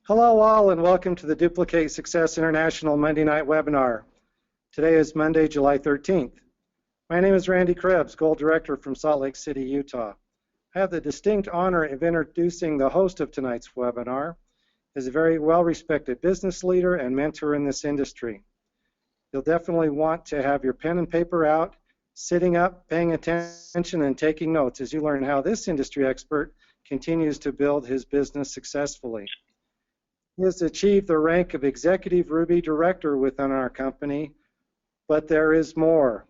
Hello all and welcome to the Duplicate Success International Monday Night Webinar. Today is Monday, July 13th. My name is Randy Krebs, Goal Director from Salt Lake City, Utah. I have the distinct honor of introducing the host of tonight's webinar. He is a very well-respected business leader and mentor in this industry. You'll definitely want to have your pen and paper out, sitting up, paying attention, and taking notes as you learn how this industry expert continues to build his business successfully. He has achieved the rank of Executive Ruby Director within our company, but there is more.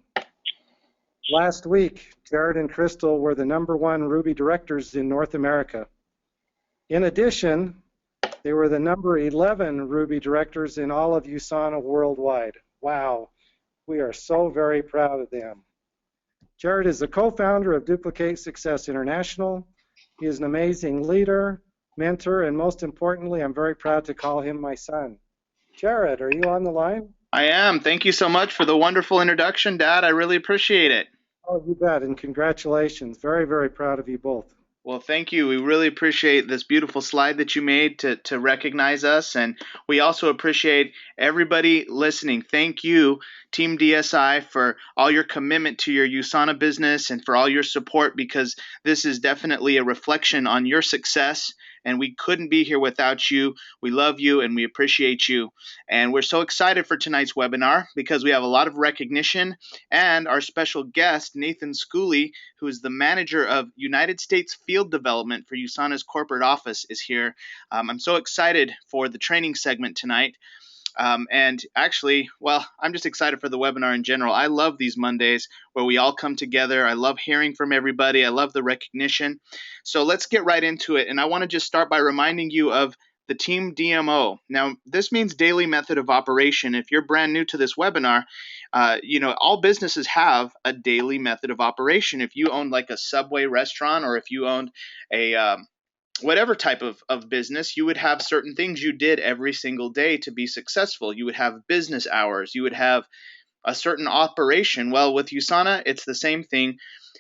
Last week, Jared and Crystal were the #1 Ruby Directors in North America. In addition, they were the #11 Ruby Directors in all of USANA worldwide. Wow, we are so very proud of them. Jared is the co-founder of Duplicate Success International. He is an amazing leader, mentor, and most importantly, I'm very proud to call him my son. Jared, are you on the line? I am. Thank you so much for the wonderful introduction, Dad. I really appreciate it. Oh, you bet, and congratulations. Very, very proud of you both. Well, thank you. We really appreciate this beautiful slide that you made to recognize us, and we also appreciate everybody listening. Thank you, Team DSI, for all your commitment to your USANA business and for all your support, because this is definitely a reflection on your success, and we couldn't be here without you. We love you, and we appreciate you. And we're so excited for tonight's webinar because we have a lot of recognition, and our special guest, Nathan Schooley, who is the manager of United States Field Development for USANA's corporate office, is here. I'm so excited for the training segment tonight. And actually, well, I'm just excited for the webinar in general. I love these Mondays where we all come together. I love hearing from everybody. I love the recognition. So let's get right into it. And I want to just start by reminding you of the Team DMO. Now, this means daily method of operation. If you're brand new to this webinar, all businesses have a daily method of operation. If you own like a Subway restaurant, or if you owned a whatever type of business, you would have certain things you did every single day to be successful. You would have business hours. You would have a certain operation. Well, with USANA, it's the same thing.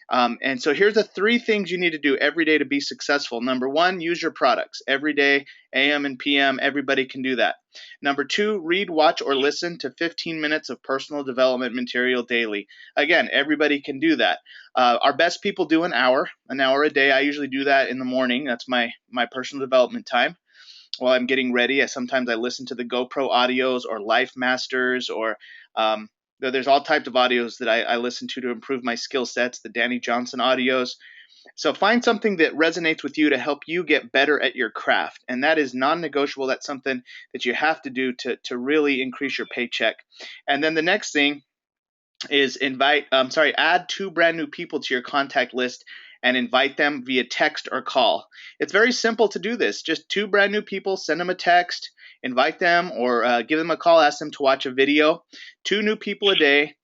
And so here's the 3 things you need to do every day to be successful. Number 1, use your products. Every day, AM and PM, everybody can do that. Number 2, read, watch, or listen to 15 minutes of personal development material daily. Again, everybody can do that. Our best people do an hour a day. I usually do that in the morning. That's my personal development time. While I'm getting ready, sometimes I listen to the GoPro audios or Life Masters, or there's all types of audios that I listen to improve my skill sets, the Danny Johnson audios. So find something that resonates with you to help you get better at your craft. And that is non-negotiable. That's something that you have to do to really increase your paycheck. And then the next thing is add 2 brand new people to your contact list and invite them via text or call. It's very simple to do this. Just 2 brand new people, send them a text, invite them, or give them a call, ask them to watch a video. 2 new people a day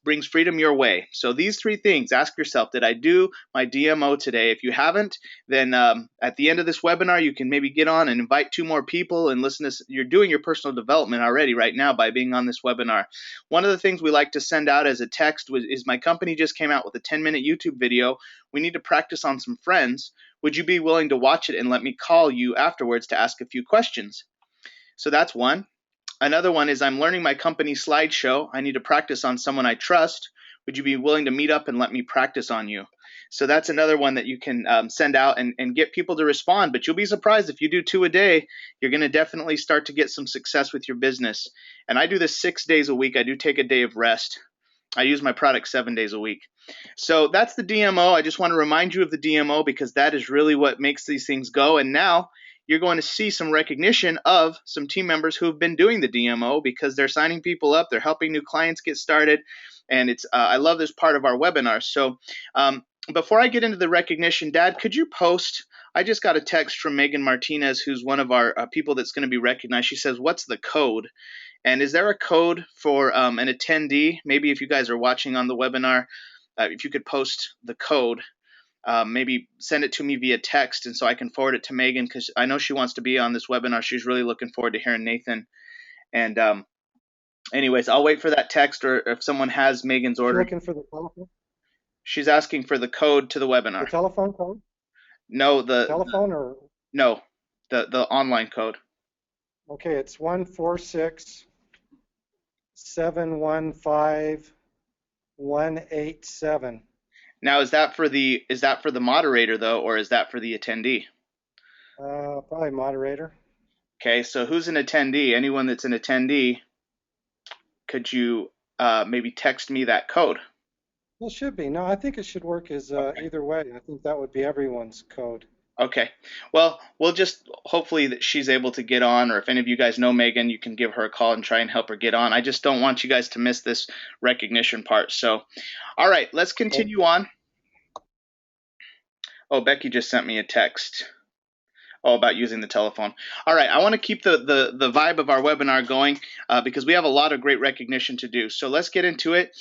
brings freedom your way. So these 3 things, ask yourself, did I do my DMO today? If you haven't, then at the end of this webinar, you can maybe get on and invite 2 more people and listen to. You're doing your personal development already right now by being on this webinar. One of the things we like to send out as a text is my company just came out with a 10-minute YouTube video. We need to practice on some friends. Would you be willing to watch it and let me call you afterwards to ask a few questions? So that's one. Another one is, I'm learning my company slideshow. I need to practice on someone I trust. Would you be willing to meet up and let me practice on you? So that's another one that you can send out and get people to respond. But you'll be surprised if you do 2 a day, you're going to definitely start to get some success with your business. And I do this 6 days a week. I do take a day of rest. I use my product 7 days a week. So that's the DMO. I just want to remind you of the DMO because that is really what makes these things go. And now you're going to see some recognition of some team members who have been doing the DMO because they're signing people up. They're helping new clients get started. And it's I love this part of our webinar. So before I get into the recognition, Dad, could you post? I just got a text from Megan Martinez, who's one of our people that's going to be recognized. She says, what's the code? And is there a code for an attendee? Maybe if you guys are watching on the webinar, if you could post the code, maybe send it to me via text, and so I can forward it to Megan because I know she wants to be on this webinar. She's really looking forward to hearing Nathan. And anyways, I'll wait for that text, or if someone has Megan's order. Looking for the telephone? She's asking for the code to the webinar. The telephone code? No, the telephone or? No, the online code. Okay, it's 146-715-187. Now, is that for the moderator though, or is that for the attendee? Probably moderator. Okay, so who's an attendee? Anyone that's an attendee, could you maybe text me that code? Well, it should be. No, I think it should work as either way. I think that would be everyone's code. Okay. Well, we'll just hopefully that she's able to get on, or if any of you guys know Megan, you can give her a call and try and help her get on. I just don't want you guys to miss this recognition part. So, all right, let's continue on. Oh, Becky just sent me a text. Oh, about using the telephone. All right, I want to keep the vibe of our webinar going because we have a lot of great recognition to do. So let's get into it.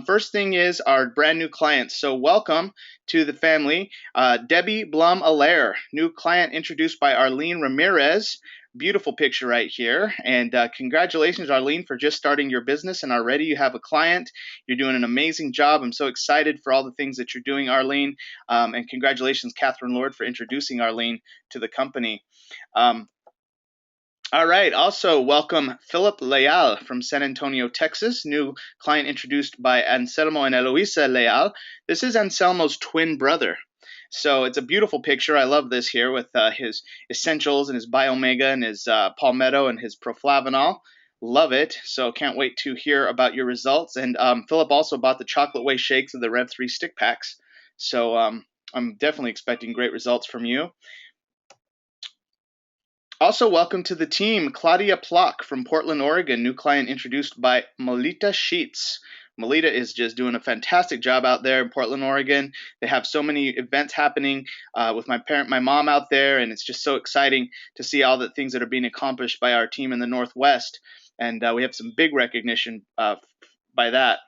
First thing is our brand new clients. So welcome to the family. Debbie Blum-Allaire, new client introduced by Arlene Ramirez. Beautiful picture right here. And congratulations, Arlene, for just starting your business and already you have a client. You're doing an amazing job. I'm so excited for all the things that you're doing, Arlene. And congratulations, Catherine Lord, for introducing Arlene to the company. All right, also welcome Philip Leal from San Antonio, Texas, new client introduced by Anselmo and Eloisa Leal. This is Anselmo's twin brother. So it's a beautiful picture. I love this here with his essentials and his Biomega and his Palmetto and his Proflavanol. Love it. So can't wait to hear about your results. And Philip also bought the chocolate whey shakes of the Rev 3 stick packs. So I'm definitely expecting great results from you. Also, welcome to the team, Claudia Plock from Portland, Oregon, new client introduced by Melita Sheets. Melita is just doing a fantastic job out there in Portland, Oregon. They have so many events happening with my mom out there, and it's just so exciting to see all the things that are being accomplished by our team in the Northwest. And we have some big recognition by that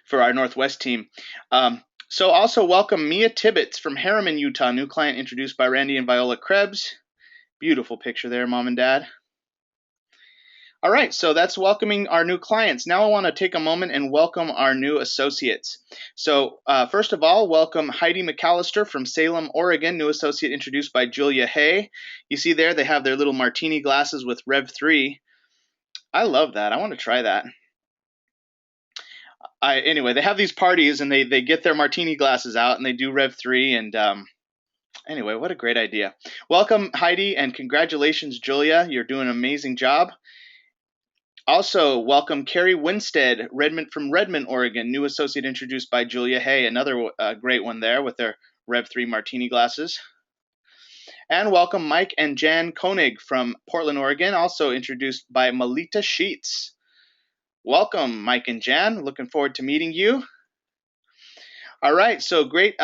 for our Northwest team. So also welcome Mia Tibbetts from Harriman, Utah, new client introduced by Randy and Viola Krebs. Beautiful picture there, Mom and Dad. All right, so that's welcoming our new clients. Now I want to take a moment and welcome our new associates. So first of all, welcome Heidi McAllister from Salem, Oregon, new associate introduced by Julia Hay. You see there, they have their little martini glasses with Rev 3. I love that. I want to try that. Anyway, they have these parties and they get their martini glasses out and they do Rev 3 and anyway, what a great idea. Welcome, Heidi, and congratulations, Julia. You're doing an amazing job. Also, welcome Carrie Winstead, from Redmond, Oregon, new associate introduced by Julia Hay, another great one there with their Rev 3 martini glasses. And welcome Mike and Jan Koenig from Portland, Oregon, also introduced by Melita Sheets. Welcome, Mike and Jan. Looking forward to meeting you. All right, so great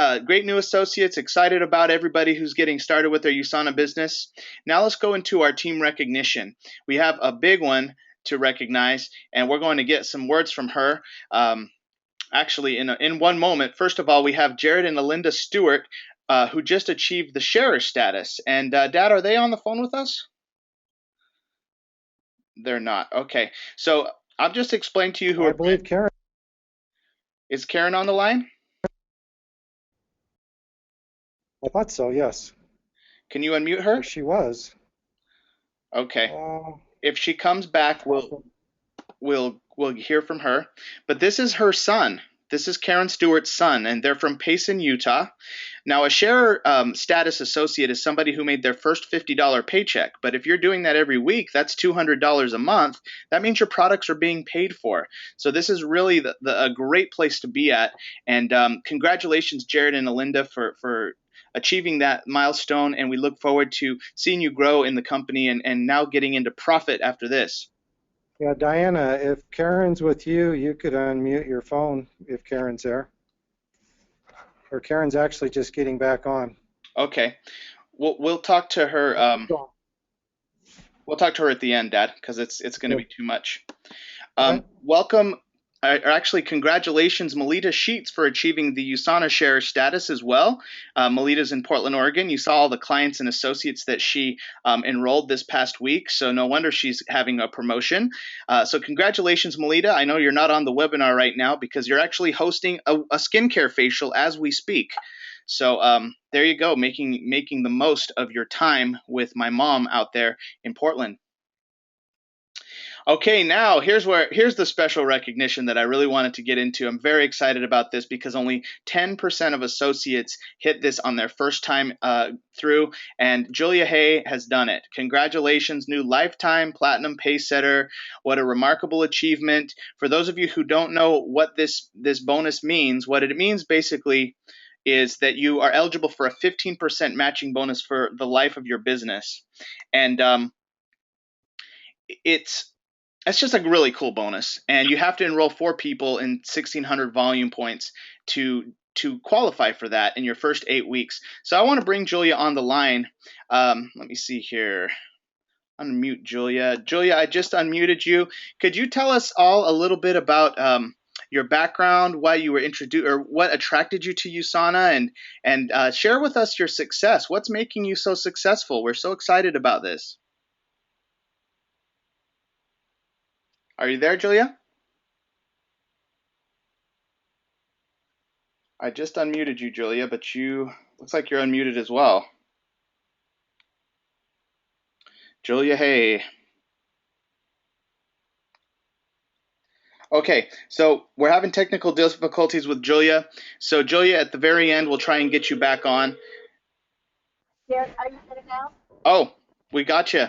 new associates, excited about everybody who's getting started with their USANA business. Now let's go into our team recognition. We have a big one to recognize, and we're going to get some words from her actually in one moment. First of all, we have Jared and Alinda Stewart who just achieved the sharer status. And Dad, are they on the phone with us? They're not. Okay, so I've just explained to you who I believe Karen. Is Karen on the line? I thought so, yes. Can you unmute her? She was. Okay. If she comes back, we'll hear from her. But this is her son. This is Karen Stewart's son, and they're from Payson, Utah. Now, a sharer status associate is somebody who made their first $50 paycheck. But if you're doing that every week, that's $200 a month. That means your products are being paid for. So this is really a great place to be at. And congratulations, Jared and Alinda, for achieving that milestone. And we look forward to seeing you grow in the company and now getting into profit after this. Yeah, Diana, if Karen's with you, you could unmute your phone if Karen's there. Or Karen's actually just getting back on. Okay. We'll talk to her. We'll talk to her at the end, Dad, because it's going to be too much. Okay. Welcome. Actually, congratulations, Melita Sheets, for achieving the USANA share status as well. Melita's in Portland, Oregon. You saw all the clients and associates that she enrolled this past week, so no wonder she's having a promotion. So congratulations, Melita. I know you're not on the webinar right now because you're actually hosting a skincare facial as we speak. So there you go, making the most of your time with my mom out there in Portland. Okay, now here's the special recognition that I really wanted to get into. I'm very excited about this because only 10% of associates hit this on their first time through, and Julia Hay has done it. Congratulations, new lifetime platinum pace setter. What a remarkable achievement. For those of you who don't know what this bonus means, what it means basically is that you are eligible for a 15% matching bonus for the life of your business. And it's just a really cool bonus, and you have to enroll 4 people in 1,600 volume points to qualify for that in your first 8 weeks. So I want to bring Julia on the line. Let me see here. Unmute Julia. Julia, I just unmuted you. Could you tell us all a little bit about your background, why you were introduced, or what attracted you to USANA, and share with us your success. What's making you so successful? We're so excited about this. Are you there, Julia? I just unmuted you, Julia, but you looks like you're unmuted as well. Julia, hey. Okay, so we're having technical difficulties with Julia. So Julia, at the very end, we'll try and get you back on. Jared, are you there now? Oh, we got you.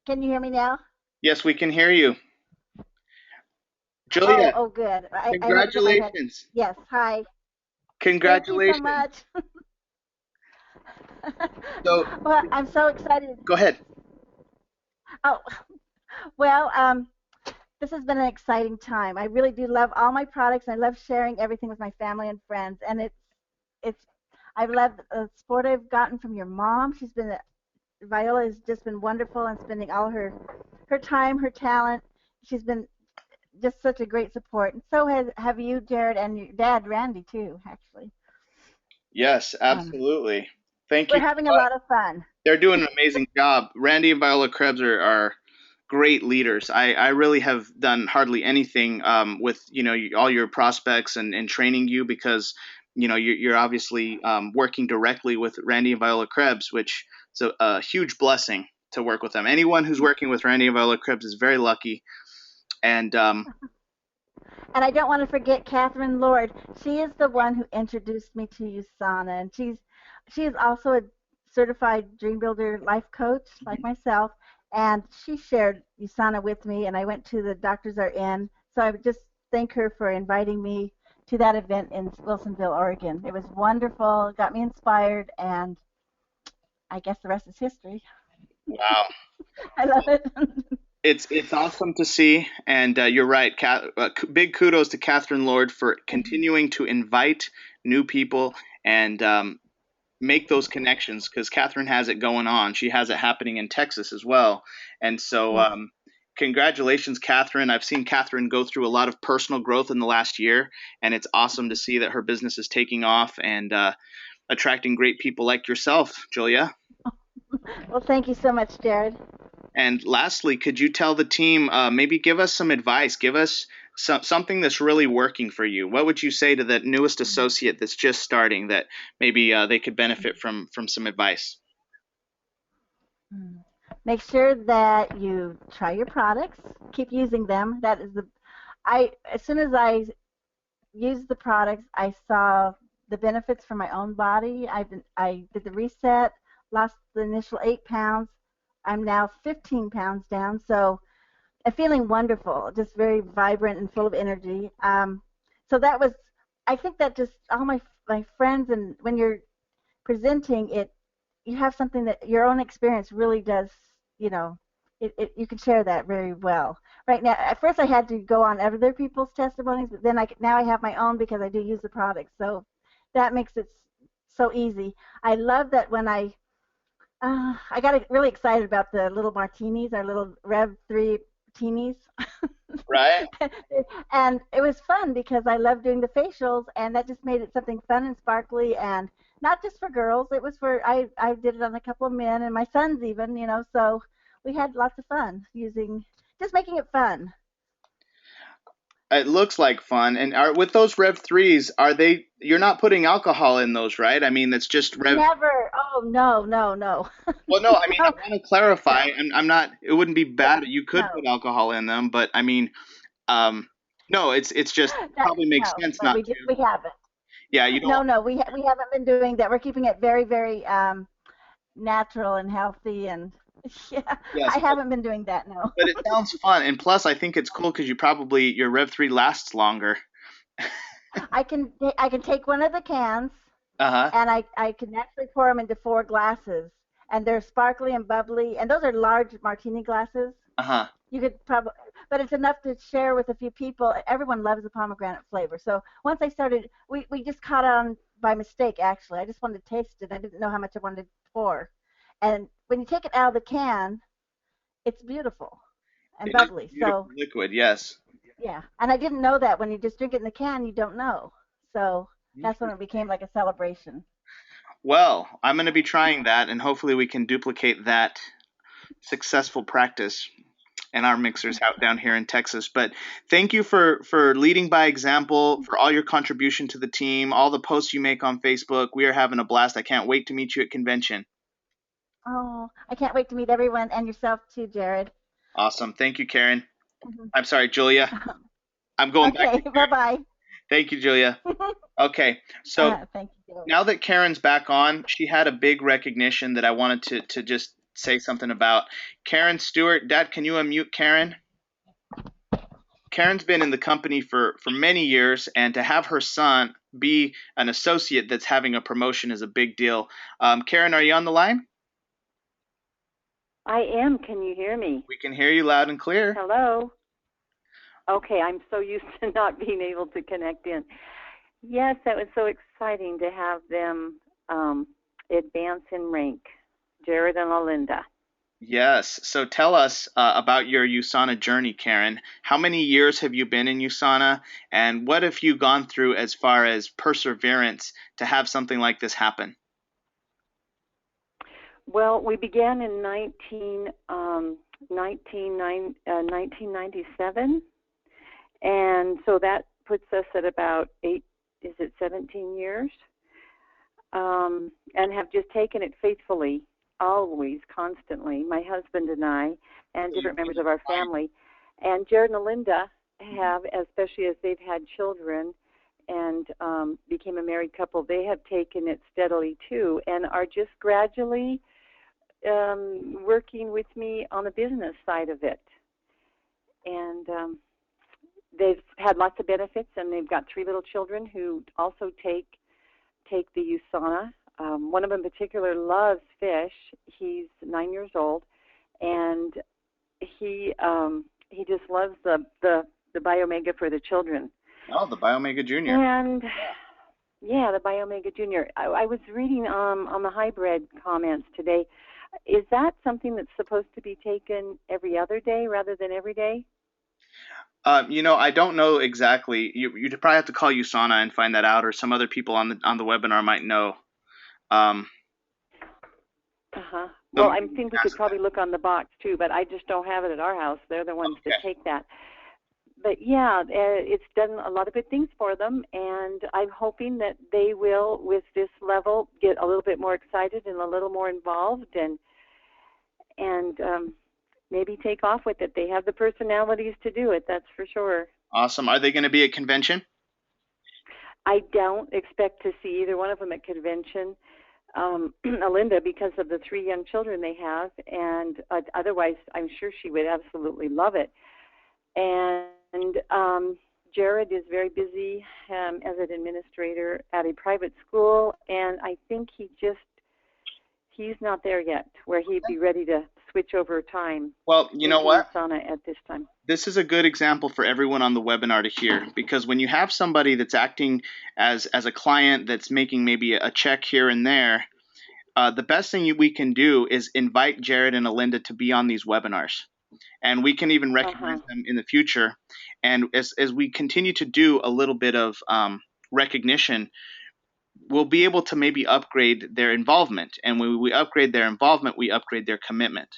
Can you hear me now? Yes, we can hear you. Julia, Oh, good. I had to put my head. congratulations. Yes, hi. Congratulations. Thank you so much. So Well, I'm so excited. go ahead. Oh, well, this has been an exciting time. I really do love all my products. I love sharing everything with my family and friends, and it's I've loved the support I've gotten from your mom. Viola has just been wonderful and spending all her time, her talent. She's been just such a great support. And so have you, Jared, and your dad, Randy, too, actually. Yes, absolutely. Thank We're you. having a lot of fun. They're doing an amazing job. Randy and Viola Krebs are great leaders. I really have done hardly anything with all your prospects and training you, because you're obviously working directly with Randy and Viola Krebs, which is a huge blessing to work with them. Anyone who's working with Randy and Viola Krebs is very lucky. And And I don't want to forget Catherine Lord. She is the one who introduced me to USANA, and she is also a certified Dream Builder life coach like myself, and she shared USANA with me, and I went to the Doctors Are In. So I would just thank her for inviting me to that event in Wilsonville, Oregon. It was wonderful, got me inspired, and I guess the rest is history. wow. I love it. It's awesome to see, and you're right. Big kudos to Catherine Lord for continuing to invite new people and make those connections, because Catherine has it going on. She has it happening in Texas as well, and so Yes. congratulations, Catherine. I've seen Catherine go through a lot of personal growth in the last year, and it's awesome to see that her business is taking off and attracting great people like yourself, Julia. Well, thank you so much, Jared. And lastly, could you tell the team, maybe give us some advice, give us something that's really working for you? What would you say to that newest associate that's just starting that maybe they could benefit from some advice? Make sure that you try your products, keep using them. That is as soon as I used the products, I saw the benefits for my own body. I did the reset, lost the initial 8 pounds. I'm now 15 pounds down, so I'm feeling wonderful, just very vibrant and full of energy. So that was, I think that just all my friends, and when you're presenting it, you have something that your own experience really does, you can share that very well. Right now, at first I had to go on other people's testimonies, but then now I have my own because I do use the product. So that makes it so easy. I love that when I got really excited about the little martinis, our little Rev 3 teenies. Right. And it was fun because I love doing the facials, and that just made it something fun and sparkly, and not just for girls. It was I did it on a couple of men and my sons even, so we had lots of fun just making it fun. It looks like fun. And with those Rev 3s, you're not putting alcohol in those, right? I mean, that's just Rev. Never. Oh, no, no, no. Well, no, I mean, I No, want to clarify. I'm not, it wouldn't be bad. You could no. put alcohol in them, but I mean, um, no, it's just probably makes No, sense but not to. we haven't. Yeah, you don't. No, no, we haven't been doing that. We're keeping it very, very natural and healthy, and yeah, Yes, I haven't been doing that. No. but it sounds fun. And plus, I think it's cool because your Rev 3 lasts longer. I can take one of the cans Uh-huh. and I can actually pour them into 4 glasses, and they're sparkly and bubbly, and those are large martini glasses. Uh-huh. You could probably, but it's enough to share with a few people. Everyone loves the pomegranate flavor. So once I started, we just caught on by mistake, actually. I just wanted to taste it. I didn't know how much I wanted to pour. And when you take it out of the can, it's beautiful and It is bubbly. beautiful So, liquid, yes. yeah. And I didn't know that when you just drink it in the can, you don't know. So that's when it became like a celebration. Well, I'm going to be trying that, and hopefully we can duplicate that successful practice in our mixers out down here in Texas. But thank you for leading by example, for all your contribution to the team, all the posts you make on Facebook. We are having a blast. I can't wait to meet you at convention. Oh, I can't wait to meet everyone and yourself too, Jared. Awesome. Thank you, Karen. Mhm. I'm sorry, Julia. I'm going back Okay, to bye Karen. bye. Thank you, Julia. Okay, so Thank you, Jared. now that Karen's back on, she had a big recognition that I wanted to just say something about. Karen Stewart, Dad, can you unmute Karen? Karen's been in the company for many years, and to have her son be an associate that's having a promotion is a big deal. Karen, are you on the line? I am. Can you hear me? We can hear you loud and clear. Hello? Okay, I'm so used to not being able to connect in. Yes, that was so exciting to have them advance in rank, Jared and Alinda. Yes. So tell us about your USANA journey, Karen. How many years have you been in USANA, and what have you gone through as far as perseverance to have something like this happen? Well, we began in 1997, and so that puts us at about 17 years, and have just taken it faithfully, always, constantly, my husband and I, and different members of our family. And Jared and Linda have, especially as they've had children and became a married couple, they have taken it steadily too, and are just gradually working with me on the business side of it. And they've had lots of benefits, and they've got 3 little children who also take the USANA. One of them in particular loves fish. He's 9 years old, and he just loves the Biomega for the children. Oh, the Biomega Junior. And yeah, the Biomega Junior. I was reading on the hybrid comments today. Is that something that's supposed to be taken every other day rather than every day? I don't know exactly. You'd probably have to call USANA and find that out, or some other people on the webinar might know. Well, I think we could probably look on the box too, but I just don't have it at our house. They're the ones that take that. But yeah, it's done a lot of good things for them, and I'm hoping that they will, with this level, get a little bit more excited and a little more involved, and maybe take off with it. They have the personalities to do it, that's for sure. Awesome. Are they going to be at convention? I don't expect to see either one of them at convention. Alinda, because of the 3 young children they have, and otherwise I'm sure she would absolutely love it. And Jared is very busy as an administrator at a private school, and I think he's not there yet where he'd be ready to switch over time. Well, you know what? USANA at this time. This is a good example for everyone on the webinar to hear, because when you have somebody that's acting as a client that's making maybe a check here and there, the best thing we can do is invite Jared and Alinda to be on these webinars. And we can even recognize them in the future. And as we continue to do a little bit of recognition, we'll be able to maybe upgrade their involvement. And when we upgrade their involvement, we upgrade their commitment.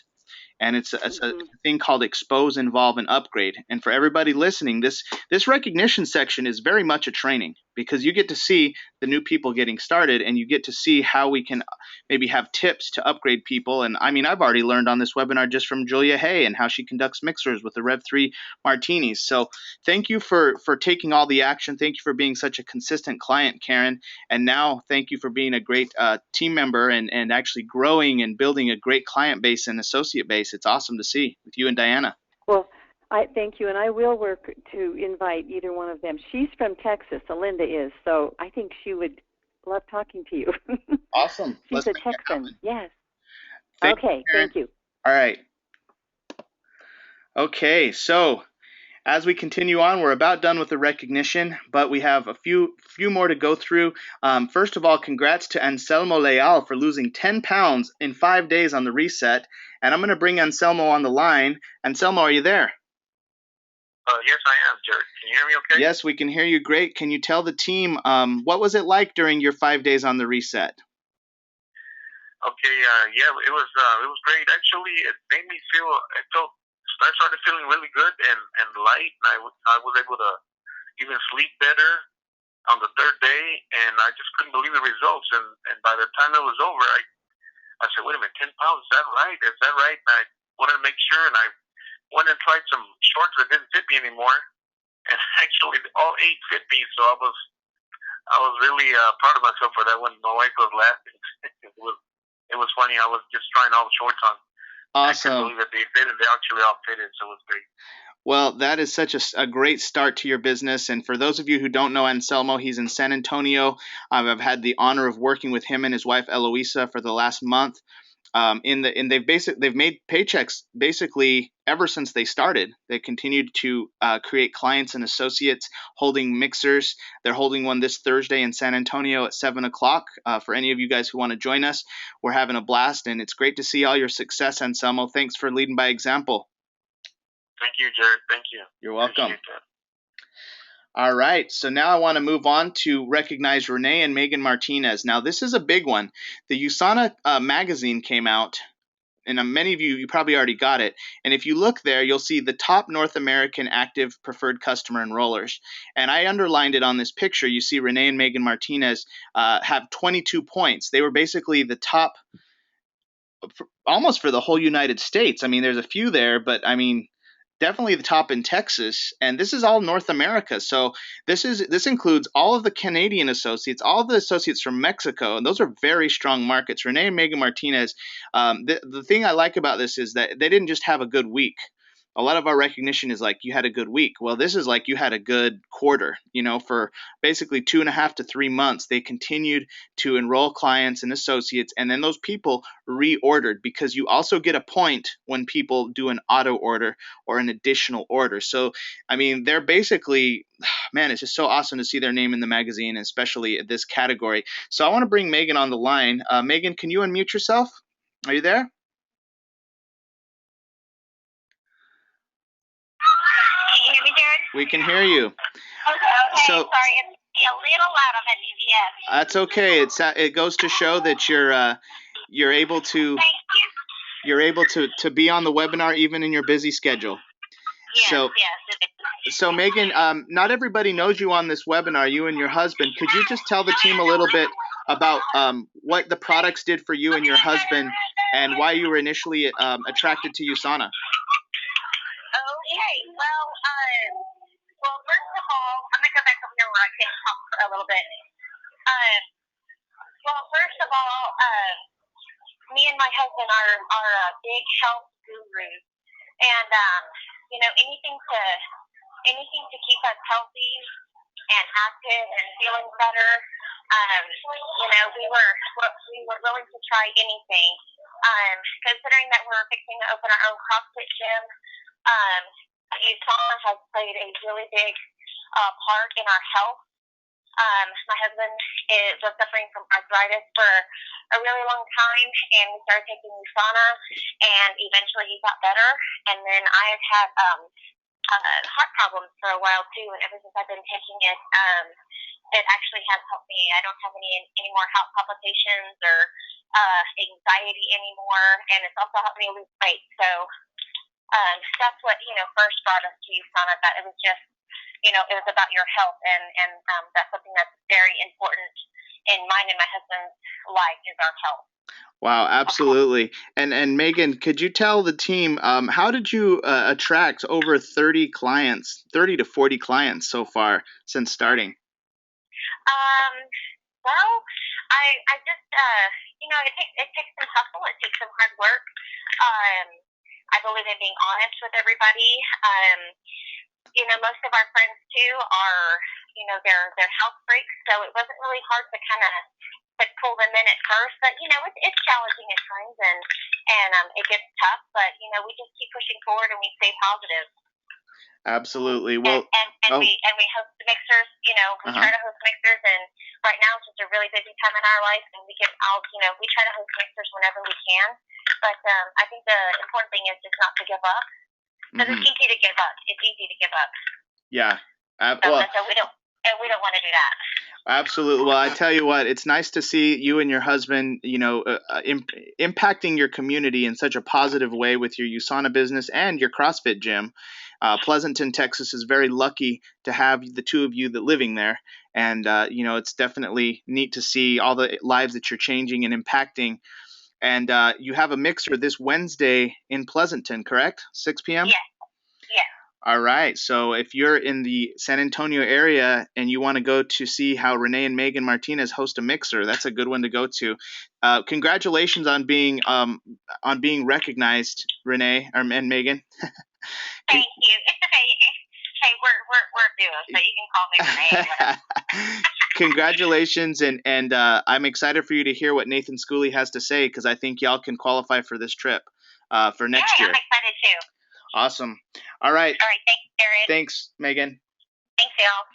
and it's a thing called Expose, Involve, and Upgrade. And for everybody listening, this recognition section is very much a training, because you get to see the new people getting started, and you get to see how we can maybe have tips to upgrade people. And I mean, I've already learned on this webinar just from Julia Hay and how she conducts mixers with the Rev 3 martinis. So thank you for taking all the action. Thank you for being such a consistent client, Karen. And now thank you for being a great team member and actually growing and building a great client base and associate base. It's awesome to see with you and Diana. Well, I thank you, and I will work to invite either one of them. She's from Texas, Alinda is, so I think she would love talking to you. Awesome. She's a Texan. Yes. Thank you. All right. Okay, so as we continue on, we're about done with the recognition, but we have a few more to go through. First of all, congrats to Anselmo Leal for losing 10 pounds in 5 days on the reset. And I'm going to bring Anselmo on the line. Anselmo, are you there? Yes, I am, Jared. Can you hear me okay? Yes, we can hear you great. Can you tell the team what was it like during your 5 days on the reset? Okay, yeah, it was great. Actually, it made me feel, I started feeling really good and light, and I was able to even sleep better on the third day, and I just couldn't believe the results. And by the time it was over, I said, wait a minute, 10 pounds, is that right? Is that right? And I wanted to make sure, and I went and tried some shorts that didn't fit me anymore, and actually all 8 fit me, so I was really proud of myself for that one. My wife was laughing. It was funny. I was just trying all the shorts on. Awesome. I couldn't believe that they fitted. They actually all fitted, so it was great. Well, that is such a great start to your business. And for those of you who don't know Anselmo, he's in San Antonio. I've had the honor of working with him and his wife Eloisa for the last month. They've made paychecks basically ever since they started. They continued to create clients and associates holding mixers. They're holding one this Thursday in San Antonio at 7 o'clock. For any of you guys who want to join us, we're having a blast, and it's great to see all your success, Anselmo. Thanks for leading by example. Thank you, Jared. Thank you. You're welcome. All right, so now I want to move on to recognize Renee and Megan Martinez. Now, this is a big one. The USANA magazine came out, and many of you probably already got it. And if you look there, you'll see the top North American active preferred customer enrollers. And I underlined it on this picture. You see Renee and Megan Martinez have 22 points. They were basically the top almost for the whole United States. I mean, there's a few there, but I mean, definitely the top in Texas, and this is all North America. So this includes all of the Canadian associates, all of the associates from Mexico, and those are very strong markets. Renee and Megan Martinez, the thing I like about this is that they didn't just have a good week. A lot of our recognition is like, you had a good week. Well, this is like you had a good quarter. For basically 2.5 to 3 months, they continued to enroll clients and associates, and then those people reordered, because you also get a point when people do an auto order or an additional order. So, I mean, they're basically, man, it's just so awesome to see their name in the magazine, especially at this category. So I want to bring Megan on the line. Megan, can you unmute yourself? Are you there? We can hear you. Okay. So, sorry, it's a little loud on that GPS. That's okay. It goes to show that you're able to Thank you. You're able to be on the webinar even in your busy schedule. Yes, so, yes, it is. So Megan, not everybody knows you on this webinar. You and your husband. Could you just tell the team a little bit about what the products did for you and your husband, and why you were initially attracted to USANA? Okay. Well, first of all, I'm gonna go back over here where I can talk for a little bit. Well, first of all, me and my husband are big health gurus, and anything to keep us healthy and active and feeling better. We were willing to try anything. Considering that we're fixing to open our own CrossFit gym, USANA has played a really big part in our health. My husband was suffering from arthritis for a really long time, and we started taking USANA, and eventually he got better. And then I have had heart problems for a while too, and ever since I've been taking it, it actually has helped me. I don't have any more heart palpitations or anxiety anymore, and it's also helped me lose weight. So that's what, first brought us to USANA, that it was just, it was about your health, and that's something that's very important in mine and my husband's life, is our health. Wow, absolutely. And Megan, could you tell the team, how did you attract over 30 to 40 clients so far since starting? Well, I just, it takes some hustle, it takes some hard work. I believe in being honest with everybody. Most of our friends too are, they're health freaks, so it wasn't really hard to kind of pull them in at first, but it's challenging at times, and it gets tough, but we just keep pushing forward and we stay positive. Absolutely. Well, and we host the mixers. We try to host mixers, and right now it's just a really busy time in our life, and we try to host mixers whenever we can. But I think the important thing is just not to give up, because it's easy to give up. It's easy to give up. Yeah. So we don't want to do that. Absolutely. Well, I tell you what, it's nice to see you and your husband, impacting your community in such a positive way with your USANA business and your CrossFit gym. Pleasanton, Texas is very lucky to have the two of you that living there. And, it's definitely neat to see all the lives that you're changing and impacting. And you have a mixer this Wednesday in Pleasanton, correct? 6 p.m.? Yeah. All right. So if you're in the San Antonio area and you want to go to see how Renee and Megan Martinez host a mixer, that's a good one to go to. Congratulations on being recognized, Renee and Megan. Thank you. It's okay. Hey, we're duo, so you can call me Renee. Congratulations, and I'm excited for you to hear what Nathan Schooley has to say, because I think y'all can qualify for this trip for next year. I'm excited too. Awesome. All right. Thanks, Jared. Thanks, Megan. Thanks, y'all.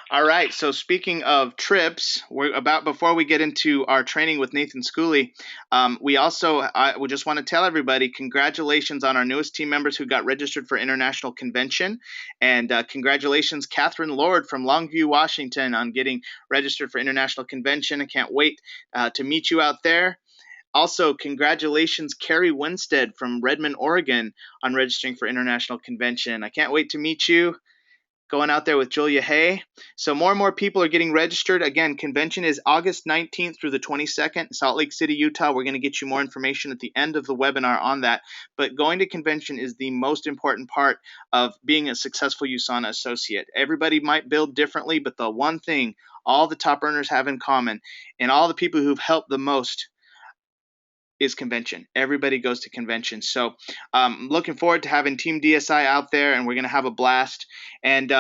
All right. So speaking of trips, before we get into our training with Nathan Schooley, we just want to tell everybody congratulations on our newest team members who got registered for international convention, and congratulations, Catherine Lord from Longview, Washington, on getting registered for international convention. I can't wait to meet you out there. Also, congratulations, Carrie Winstead from Redmond, Oregon, on registering for international convention. I can't wait to meet you. Going out there with Julia Hay. So more and more people are getting registered. Again, convention is August 19th through the 22nd, Salt Lake City, Utah. We're going to get you more information at the end of the webinar on that. But going to convention is the most important part of being a successful USANA associate. Everybody might build differently, but the one thing all the top earners have in common, and all the people who've helped the most, is convention. Everybody goes to convention. So looking forward to having Team DSI out there, and we're going to have a blast. And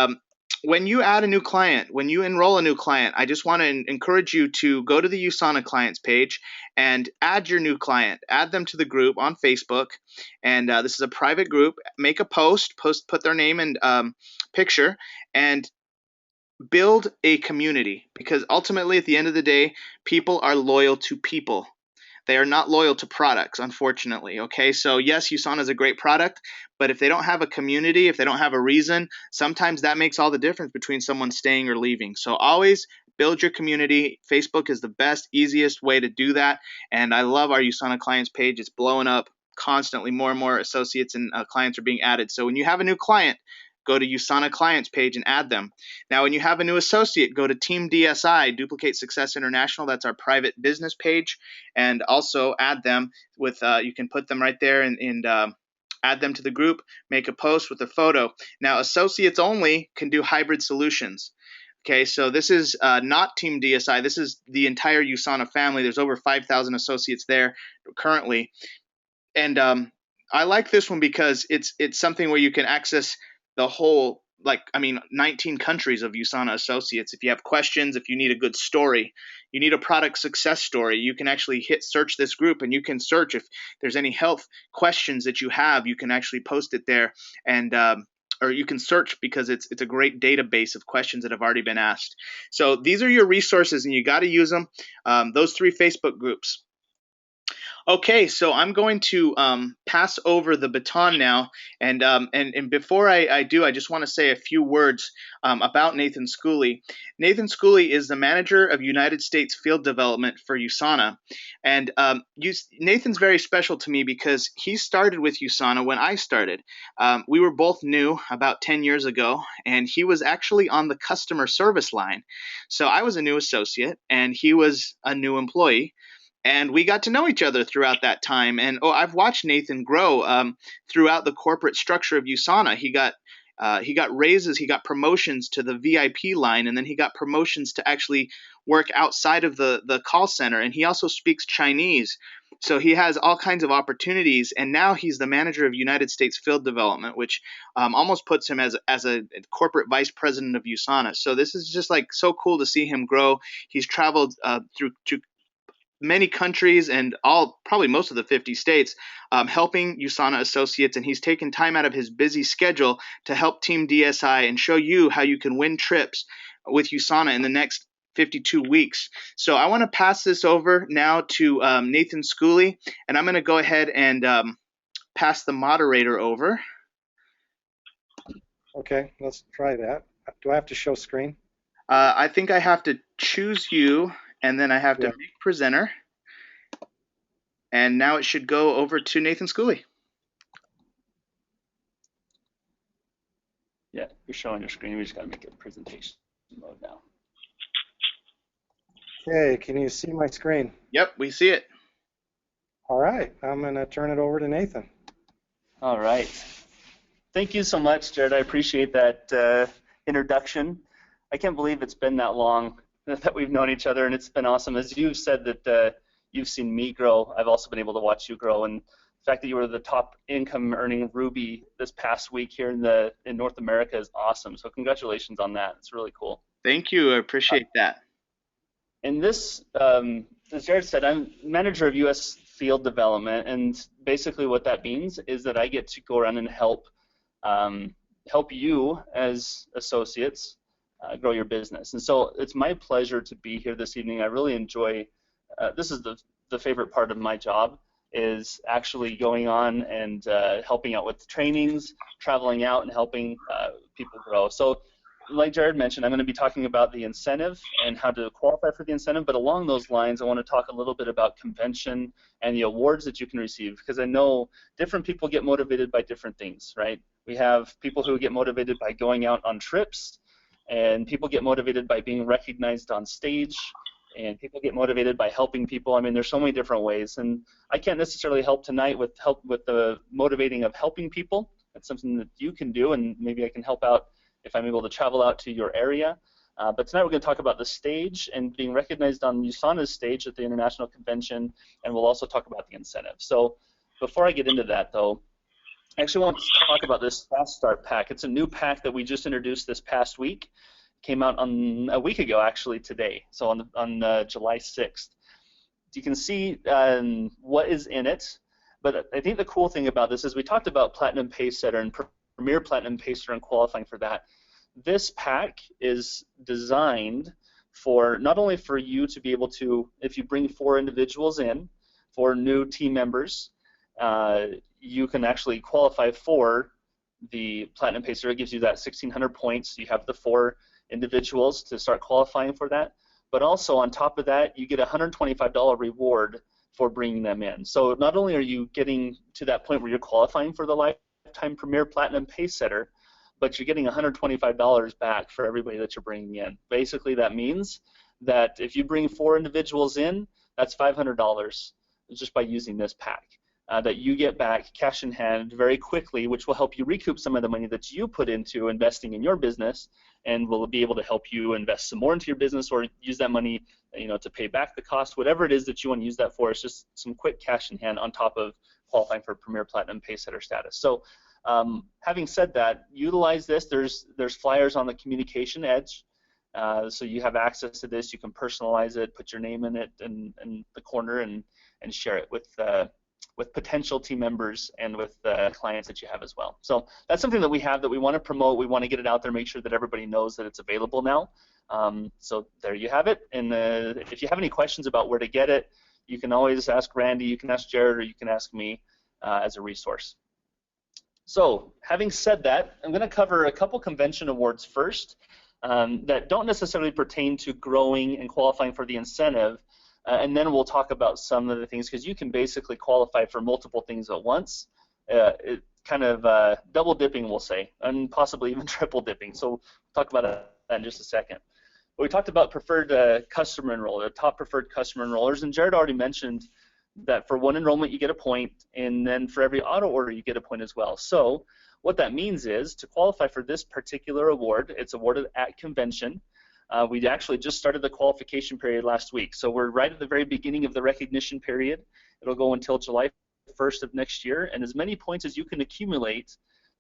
when you add a new client, when you enroll a new client, I just want to encourage you to go to the USANA clients page and add your new client. Add them to the group on Facebook. And this is a private group. Make a post, put their name and picture, and build a community, because ultimately at the end of the day, people are loyal to people. They are not loyal to products, unfortunately. Okay, so yes, USANA is a great product, but if they don't have a community, if they don't have a reason, sometimes that makes all the difference between someone staying or leaving. So always build your community. Facebook is the best, easiest way to do that. And I love our USANA clients page. It's blowing up constantly. More and more associates and clients are being added. So when you have a new client, go to USANA clients page and add them. Now, when you have a new associate, go to Team DSI, Duplicate Success International. That's our private business page, and also add them with, you can put them right there and add them to the group, make a post with a photo. Now, associates only can do hybrid solutions. Okay, so this is not Team DSI. This is the entire USANA family. There's over 5,000 associates there currently. And I like this one because it's something where you can access the whole, 19 countries of USANA associates. If you have questions, if you need a good story, you need a product success story, you can actually hit search this group, and you can search if there's any health questions that you have. You can actually post it there, and or you can search, because it's a great database of questions that have already been asked. So these are your resources, and you got to use them. Those 3 Facebook groups. Okay, so I'm going to pass over the baton now, and before I do, I just want to say a few words about Nathan Schooley. Nathan Schooley is the manager of United States Field Development for USANA, and Nathan's very special to me because he started with USANA when I started. We were both new about 10 years ago, and he was actually on the customer service line. So I was a new associate, and he was a new employee. And we got to know each other throughout that time. And I've watched Nathan grow throughout the corporate structure of USANA. He got raises, he got promotions to the VIP line, and then he got promotions to actually work outside of the call center. And he also speaks Chinese, so he has all kinds of opportunities. And now he's the manager of United States Field Development, which almost puts him as a corporate vice president of USANA. So this is just like so cool to see him grow. He's traveled through many countries and probably most of the 50 states, helping USANA associates, and he's taken time out of his busy schedule to help Team DSI and show you how you can win trips with USANA in the next 52 weeks. So I want to pass this over now to Nathan Schooley, and I'm going to go ahead and pass the moderator over. Okay, let's try that. Do I have to show screen? I think I have to choose you, and then I have to make presenter. And now it should go over to Nathan Schooley. Yeah, you're showing your screen. We just got to make it presentation mode now. Okay, can you see my screen? Yep, we see it. All right, I'm going to turn it over to Nathan. All right. Thank you so much, Jared. I appreciate that introduction. I can't believe it's been that long that we've known each other, and it's been awesome. As you've said that you've seen me grow, I've also been able to watch you grow, and the fact that you were the top income earning Ruby this past week here in North America is awesome. So congratulations on that. It's really cool. Thank you. I appreciate that. And this, as Jared said, I'm manager of U.S. Field Development, and basically what that means is that I get to go around and help you as associates grow your business. And so it's my pleasure to be here this evening. I really enjoy, this is the favorite part of my job, is actually going on and helping out with the trainings, traveling out and helping people grow. So like Jared mentioned, I'm going to be talking about the incentive and how to qualify for the incentive, but along those lines, I want to talk a little bit about convention and the awards that you can receive, because I know different people get motivated by different things, right? We have people who get motivated by going out on trips, and people get motivated by being recognized on stage, and people get motivated by helping people. I mean, there's so many different ways, and I can't necessarily help tonight with the motivating of helping people. That's something that you can do, and maybe I can help out if I'm able to travel out to your area. But tonight we're going to talk about the stage and being recognized on USANA's stage at the International Convention, and we'll also talk about the incentive. So before I get into that, though, I actually want to talk about this Fast Start pack. It's a new pack that we just introduced this past week. Came out on a week ago, actually, today, so on July 6th. You can see what is in it, but I think the cool thing about this is we talked about Platinum Pacesetter and Premier Platinum Pacesetter and qualifying for that. This pack is designed for not only for you to be able to, if you bring 4 individuals in, 4 new team members, you can actually qualify for the Platinum Pacesetter. It gives you that 1,600 points. You have the 4 individuals to start qualifying for that. But also on top of that, you get a $125 reward for bringing them in. So not only are you getting to that point where you're qualifying for the Lifetime Premier Platinum Pacesetter, but you're getting $125 back for everybody that you're bringing in. Basically, that means that if you bring 4 individuals in, that's $500 just by using this pack. That you get back cash in hand very quickly, which will help you recoup some of the money that you put into investing in your business, and will be able to help you invest some more into your business, or use that money, to pay back the cost. Whatever it is that you want to use that for, it's just some quick cash in hand on top of qualifying for Premier Platinum Pacesetter status. So, having said that, utilize this. There's flyers on the communication edge, so you have access to this. You can personalize it, put your name in it in the corner, and share it with potential team members and with clients that you have as well. So that's something that we have that we want to promote. We want to get it out there, make sure that everybody knows that it's available now. So there you have it. And if you have any questions about where to get it, you can always ask Randy, you can ask Jared, or you can ask me as a resource. So having said that, I'm going to cover a couple convention awards first that don't necessarily pertain to growing and qualifying for the incentive, and then we'll talk about some of the things, because you can basically qualify for multiple things at once. It kind of double dipping, we'll say, and possibly even triple dipping. So we'll talk about that in just a second. But we talked about preferred customer enroller, top preferred customer enrollers, and Jared already mentioned that for one enrollment you get a point, and then for every auto order you get a point as well. So what that means is, to qualify for this particular award, it's awarded at convention. We actually just started the qualification period last week, so we're right at the very beginning of the recognition period. It'll go until July 1st of next year, and as many points as you can accumulate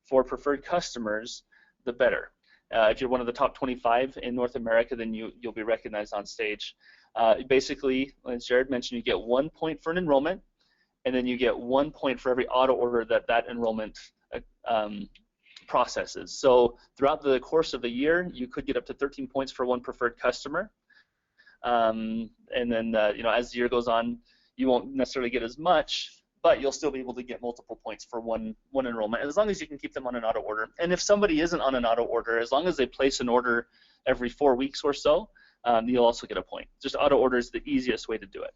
for preferred customers, the better. If you're one of the top 25 in North America, then you'll be recognized on stage. Basically, as Jared mentioned, you get 1 point for an enrollment, and then you get 1 point for every auto order that enrollment processes. So throughout the course of the year, you could get up to 13 points for one preferred customer. And then as the year goes on, you won't necessarily get as much, but you'll still be able to get multiple points for one enrollment, as long as you can keep them on an auto order. And if somebody isn't on an auto order, as long as they place an order every 4 weeks or so, you'll also get a point. Just auto order is the easiest way to do it.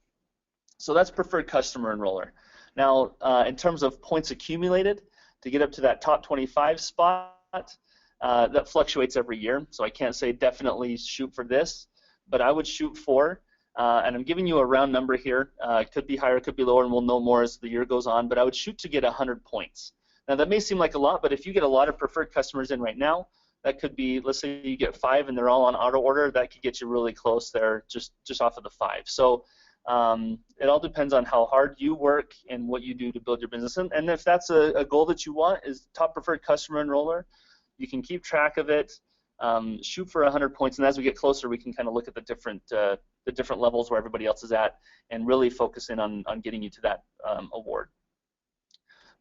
So that's preferred customer enroller. Now, in terms of points accumulated, to get up to that top 25 spot, that fluctuates every year. So I can't say definitely shoot for this, but I would shoot for, and I'm giving you a round number here. It could be higher, it could be lower, and we'll know more as the year goes on, but I would shoot to get 100 points. Now, that may seem like a lot, but if you get a lot of preferred customers in right now, that could be, let's say you get 5 and they're all on auto order, that could get you really close there, just off of the 5. So it all depends on how hard you work and what you do to build your business. And if that's a goal that you want, is top preferred customer enroller, you can keep track of it, shoot for 100 points, and as we get closer, we can kind of look at the different levels where everybody else is at, and really focus in on getting you to that award.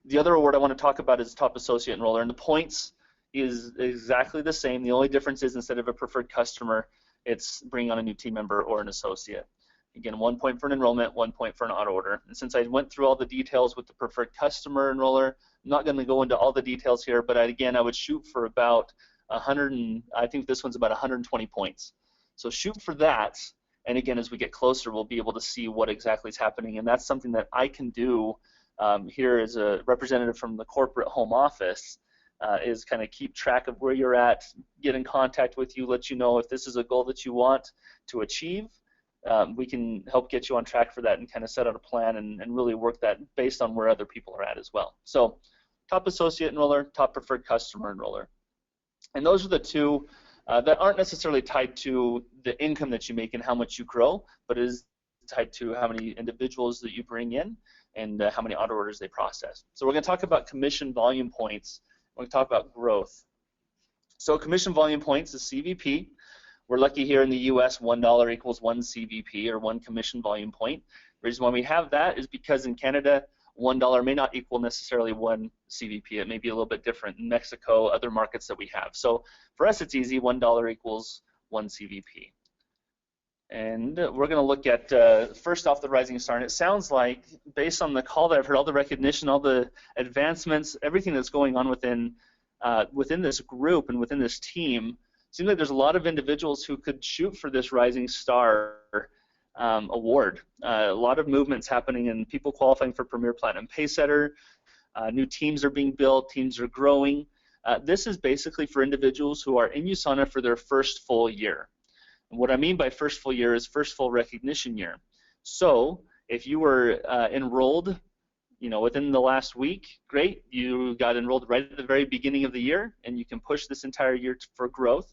The other award I want to talk about is top associate enroller, and the points is exactly the same. The only difference is, instead of a preferred customer, it's bringing on a new team member or an associate. Again, 1 point for an enrollment, 1 point for an auto order. And since I went through all the details with the preferred customer enroller, I'm not going to go into all the details here, but again, I would shoot for about 100, and I think this one's about 120 points. So shoot for that, and again, as we get closer, we'll be able to see what exactly is happening, and that's something that I can do here as a representative from the corporate home office, is kind of keep track of where you're at, get in contact with you, let you know if this is a goal that you want to achieve. We can help get you on track for that and kind of set out a plan and really work that based on where other people are at as well. So top associate enroller, top preferred customer enroller. And those are the two that aren't necessarily tied to the income that you make and how much you grow, but is tied to how many individuals that you bring in and how many auto orders they process. So we're going to talk about commission volume points. We're going to talk about growth. So commission volume points is CVP. We're lucky here in the US, $1 equals 1 CVP, or 1 commission volume point. The reason why we have that is because in Canada, $1 may not equal necessarily 1 CVP. It may be a little bit different in Mexico, other markets that we have. So for us, it's easy. $1 equals 1 CVP. And we're going to look at, first off, the Rising Star. And it sounds like, based on the call that I've heard, all the recognition, all the advancements, everything that's going on within this group and within this team, it seems like there's a lot of individuals who could shoot for this Rising Star award. A lot of movements happening and people qualifying for Premier Platinum Paysetter. New teams are being built, teams are growing. This is basically for individuals who are in USANA for their first full year. And what I mean by first full year is first full recognition year. So if you were enrolled, within the last week, great. You got enrolled right at the very beginning of the year, and you can push this entire year for growth.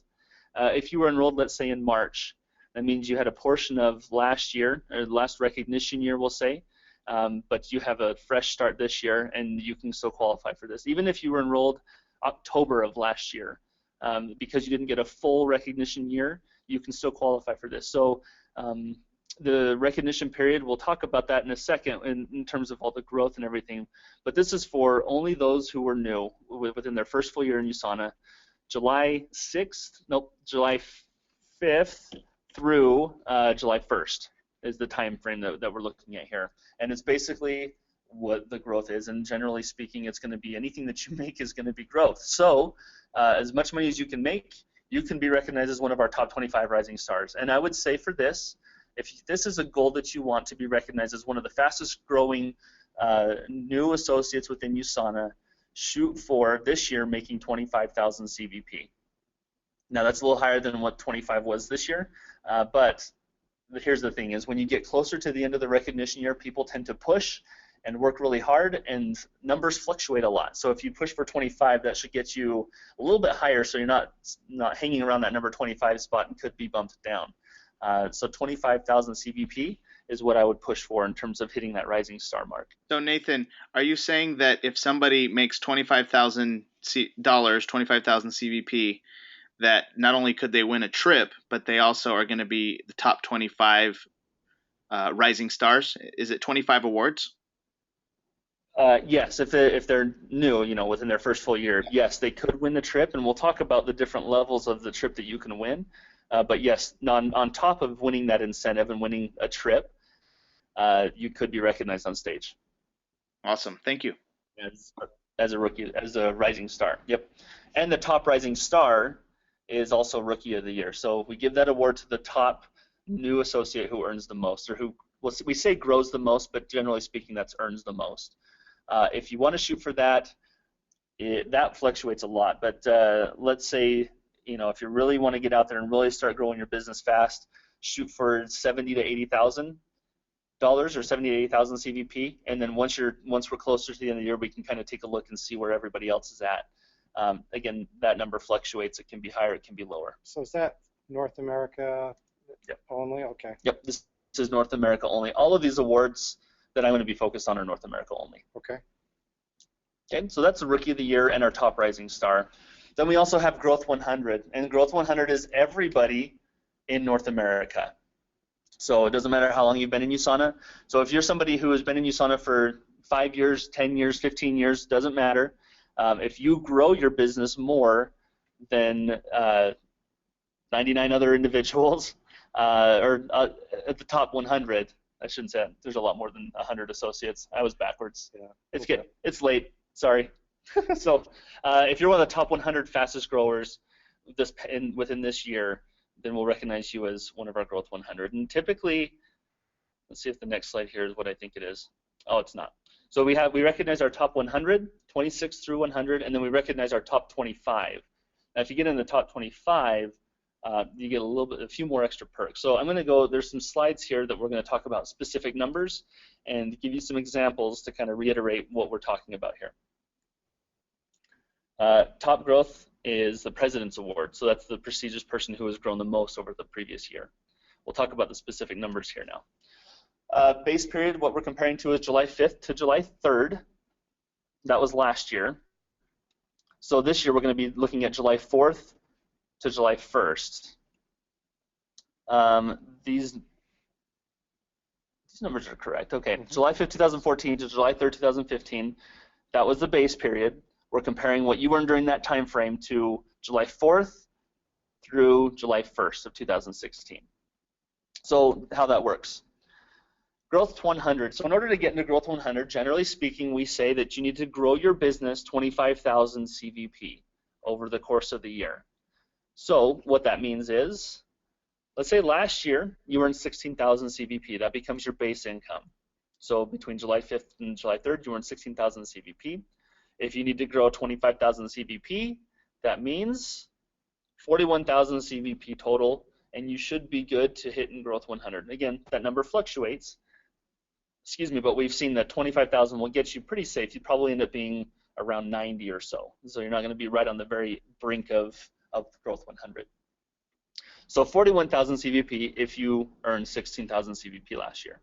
If you were enrolled, let's say in March, that means you had a portion of last year, or last recognition year, we'll say, but you have a fresh start this year, and you can still qualify for this. Even if you were enrolled October of last year, because you didn't get a full recognition year, you can still qualify for this. So the recognition period, we'll talk about that in a second in terms of all the growth and everything, but this is for only those who were new within their first full year in USANA, July 5th through July 1st. is the time frame that we're looking at here. And it's basically what the growth is, and generally speaking, it's going to be anything that you make is going to be growth. So as much money as you can make, you can be recognized as one of our top 25 rising stars. And I would say for this, if this is a goal that you want to be recognized as one of the fastest growing new associates within USANA, shoot for this year making 25,000 CVP. Now that's a little higher than what 25 was this year, but here's the thing is when you get closer to the end of the recognition year, people tend to push and work really hard, and numbers fluctuate a lot. So if you push for 25, that should get you a little bit higher, so you're not hanging around that number 25 spot and could be bumped down. So 25,000 CVP is what I would push for in terms of hitting that rising star mark. So Nathan, are you saying that if somebody makes $25,000, 25,000 CVP, that not only could they win a trip, but they also are going to be the top 25 rising stars? Is it 25 awards? Yes, if they're new, within their first full year, yes, they could win the trip, and we'll talk about the different levels of the trip that you can win. But yes, on top of winning that incentive and winning a trip, you could be recognized on stage. Awesome, thank you. As a rookie, as a rising star. Yep, and the top rising star is also Rookie of the Year. So we give that award to the top new associate who earns the most, or who we say grows the most, but generally speaking, that's earns the most. If you want to shoot for that, that fluctuates a lot. But let's say, if you really want to get out there and really start growing your business fast, shoot for $70,000 to $80,000 or $70,000 to $80,000 CVP. And then once we're closer to the end of the year, we can kind of take a look and see where everybody else is at. Again, that number fluctuates. It can be higher, it can be lower. So is that North America only? Okay. Yep, this is North America only. All of these awards that I'm going to be focused on are North America only. Okay. Okay, so that's the Rookie of the Year and our top rising star. Then we also have Growth 100, and Growth 100 is everybody in North America. So it doesn't matter how long you've been in USANA. So if you're somebody who has been in USANA for 5 years, 10 years, 15 years, doesn't matter. If you grow your business more than 99 other individuals, or at the top 100, I shouldn't say that. There's a lot more than 100 associates. I was backwards. Yeah. It's late. Sorry. So if you're one of the top 100 fastest growers within this year, then we'll recognize you as one of our Growth 100. And typically, let's see if the next slide here is what I think it is. Oh, it's not. So we recognize our top 100, 26 through 100, and then we recognize our top 25. Now, if you get in the top 25, you get a few more extra perks. So I'm going to go, there's some slides here that we're going to talk about specific numbers and give you some examples to kind of reiterate what we're talking about here. Top growth is the President's Award. So that's the prestigious person who has grown the most over the previous year. We'll talk about the specific numbers here now. Base period, what we're comparing to is July 5th to July 3rd. That was last year. So this year we're going to be looking at July 4th to July 1st. These numbers are correct. Okay, July 5th, 2014 to July 3rd, 2015. That was the base period. We're comparing what you earned during that time frame to July 4th through July 1st of 2016. So how that works. Growth 100. So in order to get into Growth 100, generally speaking, we say that you need to grow your business 25,000 CVP over the course of the year. So what that means is, let's say last year you earned 16,000 CVP. That becomes your base income. So between July 5th and July 3rd, you earned 16,000 CVP. If you need to grow 25,000 CVP, that means 41,000 CVP total, and you should be good to hit in Growth 100. Again, that number fluctuates. Excuse me, but we've seen that 25,000 will get you pretty safe. You'd probably end up being around 90 or so. So you're not going to be right on the very brink of Growth 100. So 41,000 CVP if you earned 16,000 CVP last year.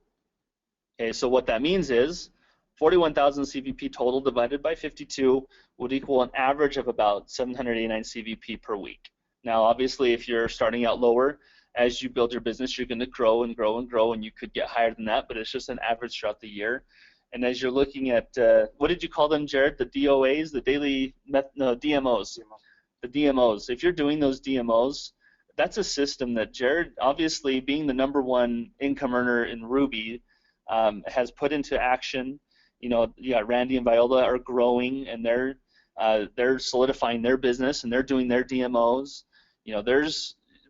Okay, so what that means is 41,000 CVP total divided by 52 would equal an average of about 789 CVP per week. Now, obviously, if you're starting out lower, as you build your business, you're going to grow and grow and grow, and you could get higher than that, but it's just an average throughout the year. And as you're looking at, what did you call them, Jared? The DOAs, the DMOs. The DMOs. If you're doing those DMOs, that's a system that Jared, obviously being the #1 income earner in Ruby, has put into action. You know, yeah, Randy and Viola are growing, and they're solidifying their business, and they're doing their DMOs. You know,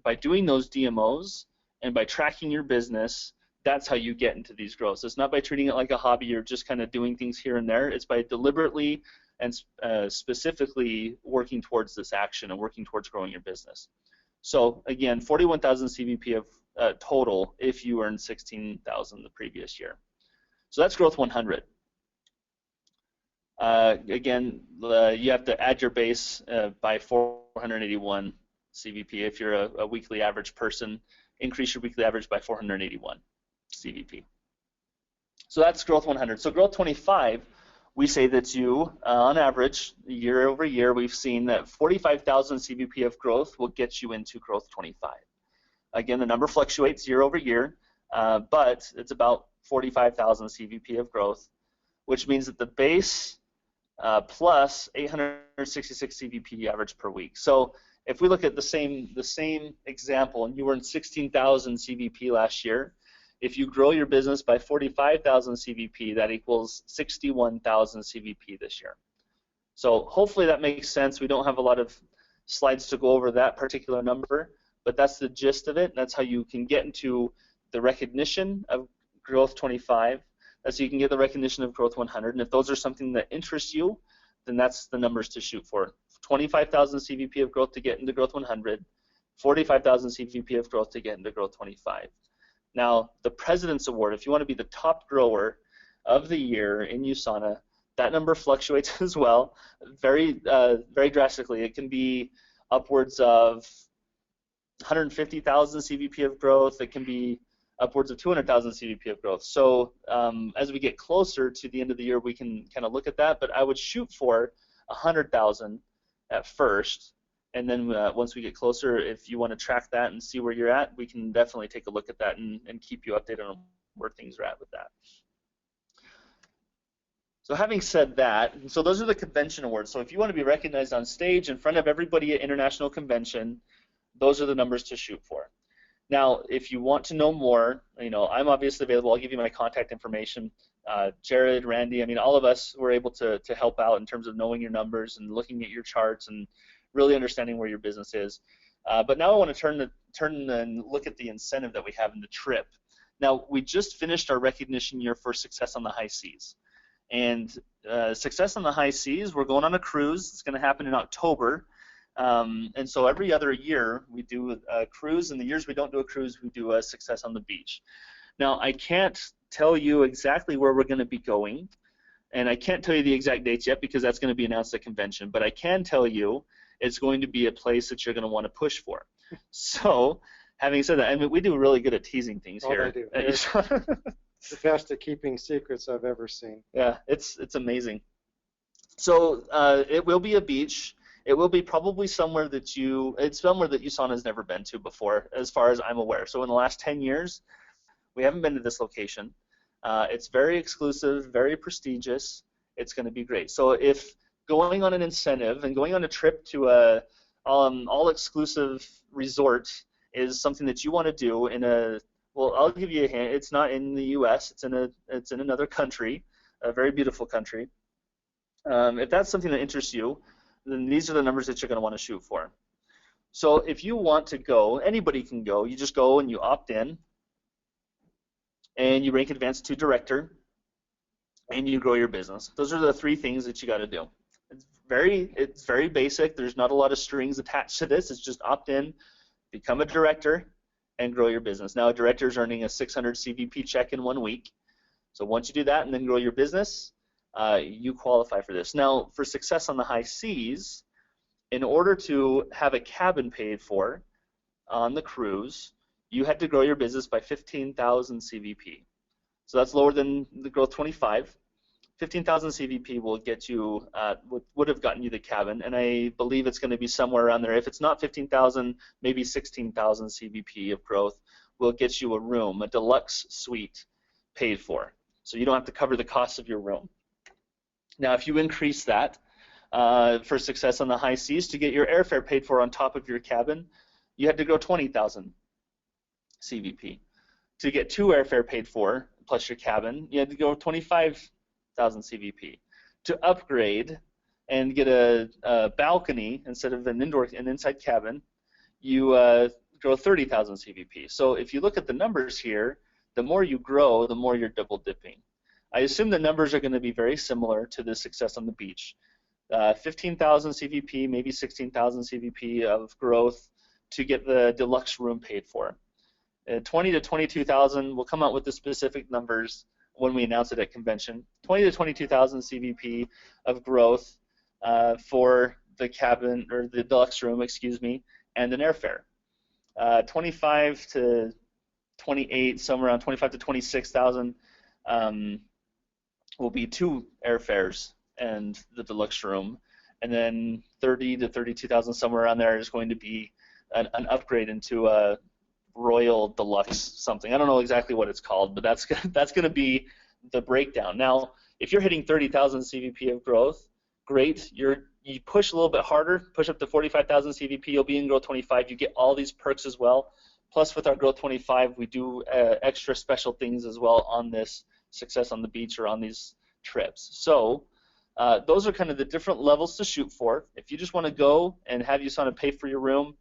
by doing those DMOs and by tracking your business, that's how you get into these growths. It's not by treating it like a hobby or just kind of doing things here and there. It's by deliberately and specifically working towards this action and working towards growing your business. So again, 41,000 CVP of total if you earned 16,000 the previous year. So that's growth 100. Again, you have to add your base by 481 CVP. If you're a weekly average person, increase your weekly average by 481 CVP. So that's growth 100. So growth 25, we say that you, on average, year over year, we've seen that 45,000 CVP of growth will get you into growth 25. Again, the number fluctuates year over year, but it's about 45,000 CVP of growth, which means that the base plus 866 CVP average per week. So if we look at the same example, and you earned 16,000 CVP last year, if you grow your business by 45,000 CVP, that equals 61,000 CVP this year. So hopefully that makes sense. We don't have a lot of slides to go over that particular number, but that's the gist of it. That's how you can get into the recognition of growth 25. That's how you can get the recognition of growth 100. And if those are something that interests you, then that's the numbers to shoot for. 25,000 CVP of growth to get into growth 100, 45,000 CVP of growth to get into growth 25. Now, the President's Award, if you want to be the top grower of the year in USANA, that number fluctuates as well, very drastically. It can be upwards of 150,000 CVP of growth. It can be upwards of 200,000 CVP of growth. So as we get closer to the end of the year, we can kind of look at that. But I would shoot for 100,000 at first. And then once we get closer, if you want to track that and see where you're at, we can definitely take a look at that and keep you updated on where things are at with that. So having said that, so those are the convention awards. So if you want to be recognized on stage in front of everybody at International Convention, those are the numbers to shoot for. Now, if you want to know more, you know, I'm obviously available. I'll give you my contact information. Jared, Randy, I mean, all of us were able to help out in terms of knowing your numbers and looking at your charts and really understanding where your business is. But now I want to turn and look at the incentive that we have in the trip. Now, we just finished our recognition year for Success on the High Seas. And Success on the High Seas, we're going on a cruise. It's going to happen in October. And so every other year we do a cruise, and the years we don't do a cruise, we do a Success on the Beach. Now, I can't tell you exactly where we're going to be going, and I can't tell you the exact dates yet because that's going to be announced at convention, but I can tell you it's going to be a place that you're going to want to push for. So, having said that, I mean, we do really good at teasing things here. I do. The best at keeping secrets I've ever seen. Yeah, it's amazing. So it will be a beach. It will be probably somewhere that USANA has never been to before, as far as I'm aware. So in the last 10 years, we haven't been to this location. It's very exclusive, very prestigious. It's going to be great. So if going on an incentive and going on a trip to a all-exclusive resort is something that you want to do in a, well, I'll give you a hint. It's not in the U.S. It's in another country, a very beautiful country. If that's something that interests you, then these are the numbers that you're going to want to shoot for. So if you want to go, anybody can go. You just go and you opt in, and you rank advanced to director, and you grow your business. Those are the three things that you got to do. It's very basic. There's not a lot of strings attached to this. It's just opt in, become a director, and grow your business. Now, a director is earning a 600 CVP check in 1 week. So once you do that and then grow your business, you qualify for this. Now, for Success on the High Seas, in order to have a cabin paid for on the cruise, you had to grow your business by 15,000 CVP. So that's lower than the growth 25. 15,000 CVP will get you, would have gotten you the cabin, and I believe it's going to be somewhere around there. If it's not 15,000, maybe 16,000 CVP of growth will get you a room, a deluxe suite paid for. So you don't have to cover the cost of your room. Now, if you increase that for Success on the High Seas to get your airfare paid for on top of your cabin, you had to grow 20,000 CVP. To get 2 airfare paid for, plus your cabin, you had to go 25,000 CVP. To upgrade and get a balcony instead of an inside cabin, you grow 30,000 CVP. So if you look at the numbers here, the more you grow, the more you're double dipping. I assume the numbers are going to be very similar to the success on the beach. 15,000 CVP, maybe 16,000 CVP of growth to get the deluxe room paid for. 20 to 22,000, we'll come out with the specific numbers when we announce it at convention. 20 to 22,000 CVP of growth for the cabin, or the deluxe room, excuse me, and an airfare. 25 to 28, somewhere around 25 to 26,000 will be 2 airfares and the deluxe room, and then 30 to 32,000, somewhere around there, is going to be an upgrade into a Royal Deluxe something. I don't know exactly what it's called, but that's going to be the breakdown. Now, if you're hitting 30,000 CVP of growth, great. You push a little bit harder, push up to 45,000 CVP, you'll be in Growth 25. You get all these perks as well. Plus, with our Growth 25, we do extra special things as well on this Success on the Beach or on these trips. So those are kind of the different levels to shoot for. If you just want to go and have USANA pay for your room,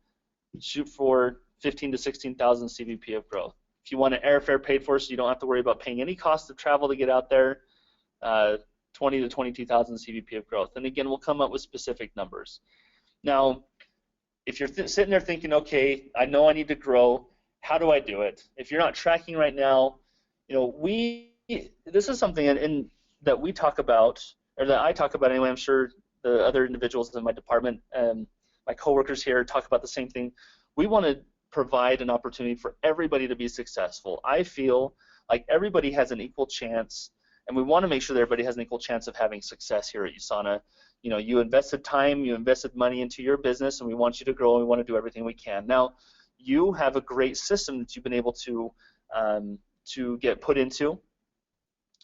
shoot for 15 to 16,000 CVP of growth. If you want an airfare paid for so you don't have to worry about paying any cost of travel to get out there, 20 to 22,000 CVP of growth. And again, we'll come up with specific numbers. Now, if you're sitting there thinking, okay, I know I need to grow, how do I do it? If you're not tracking right now, you know, this is something that we talk about, or that I talk about anyway. I'm sure the other individuals in my department, my coworkers here, talk about the same thing. We want to provide an opportunity for everybody to be successful. I feel like everybody has an equal chance, and we want to make sure that everybody has an equal chance of having success here at USANA. You know, you invested time, you invested money into your business, and we want you to grow, and we want to do everything we can. Now, you have a great system that you've been able to get put into.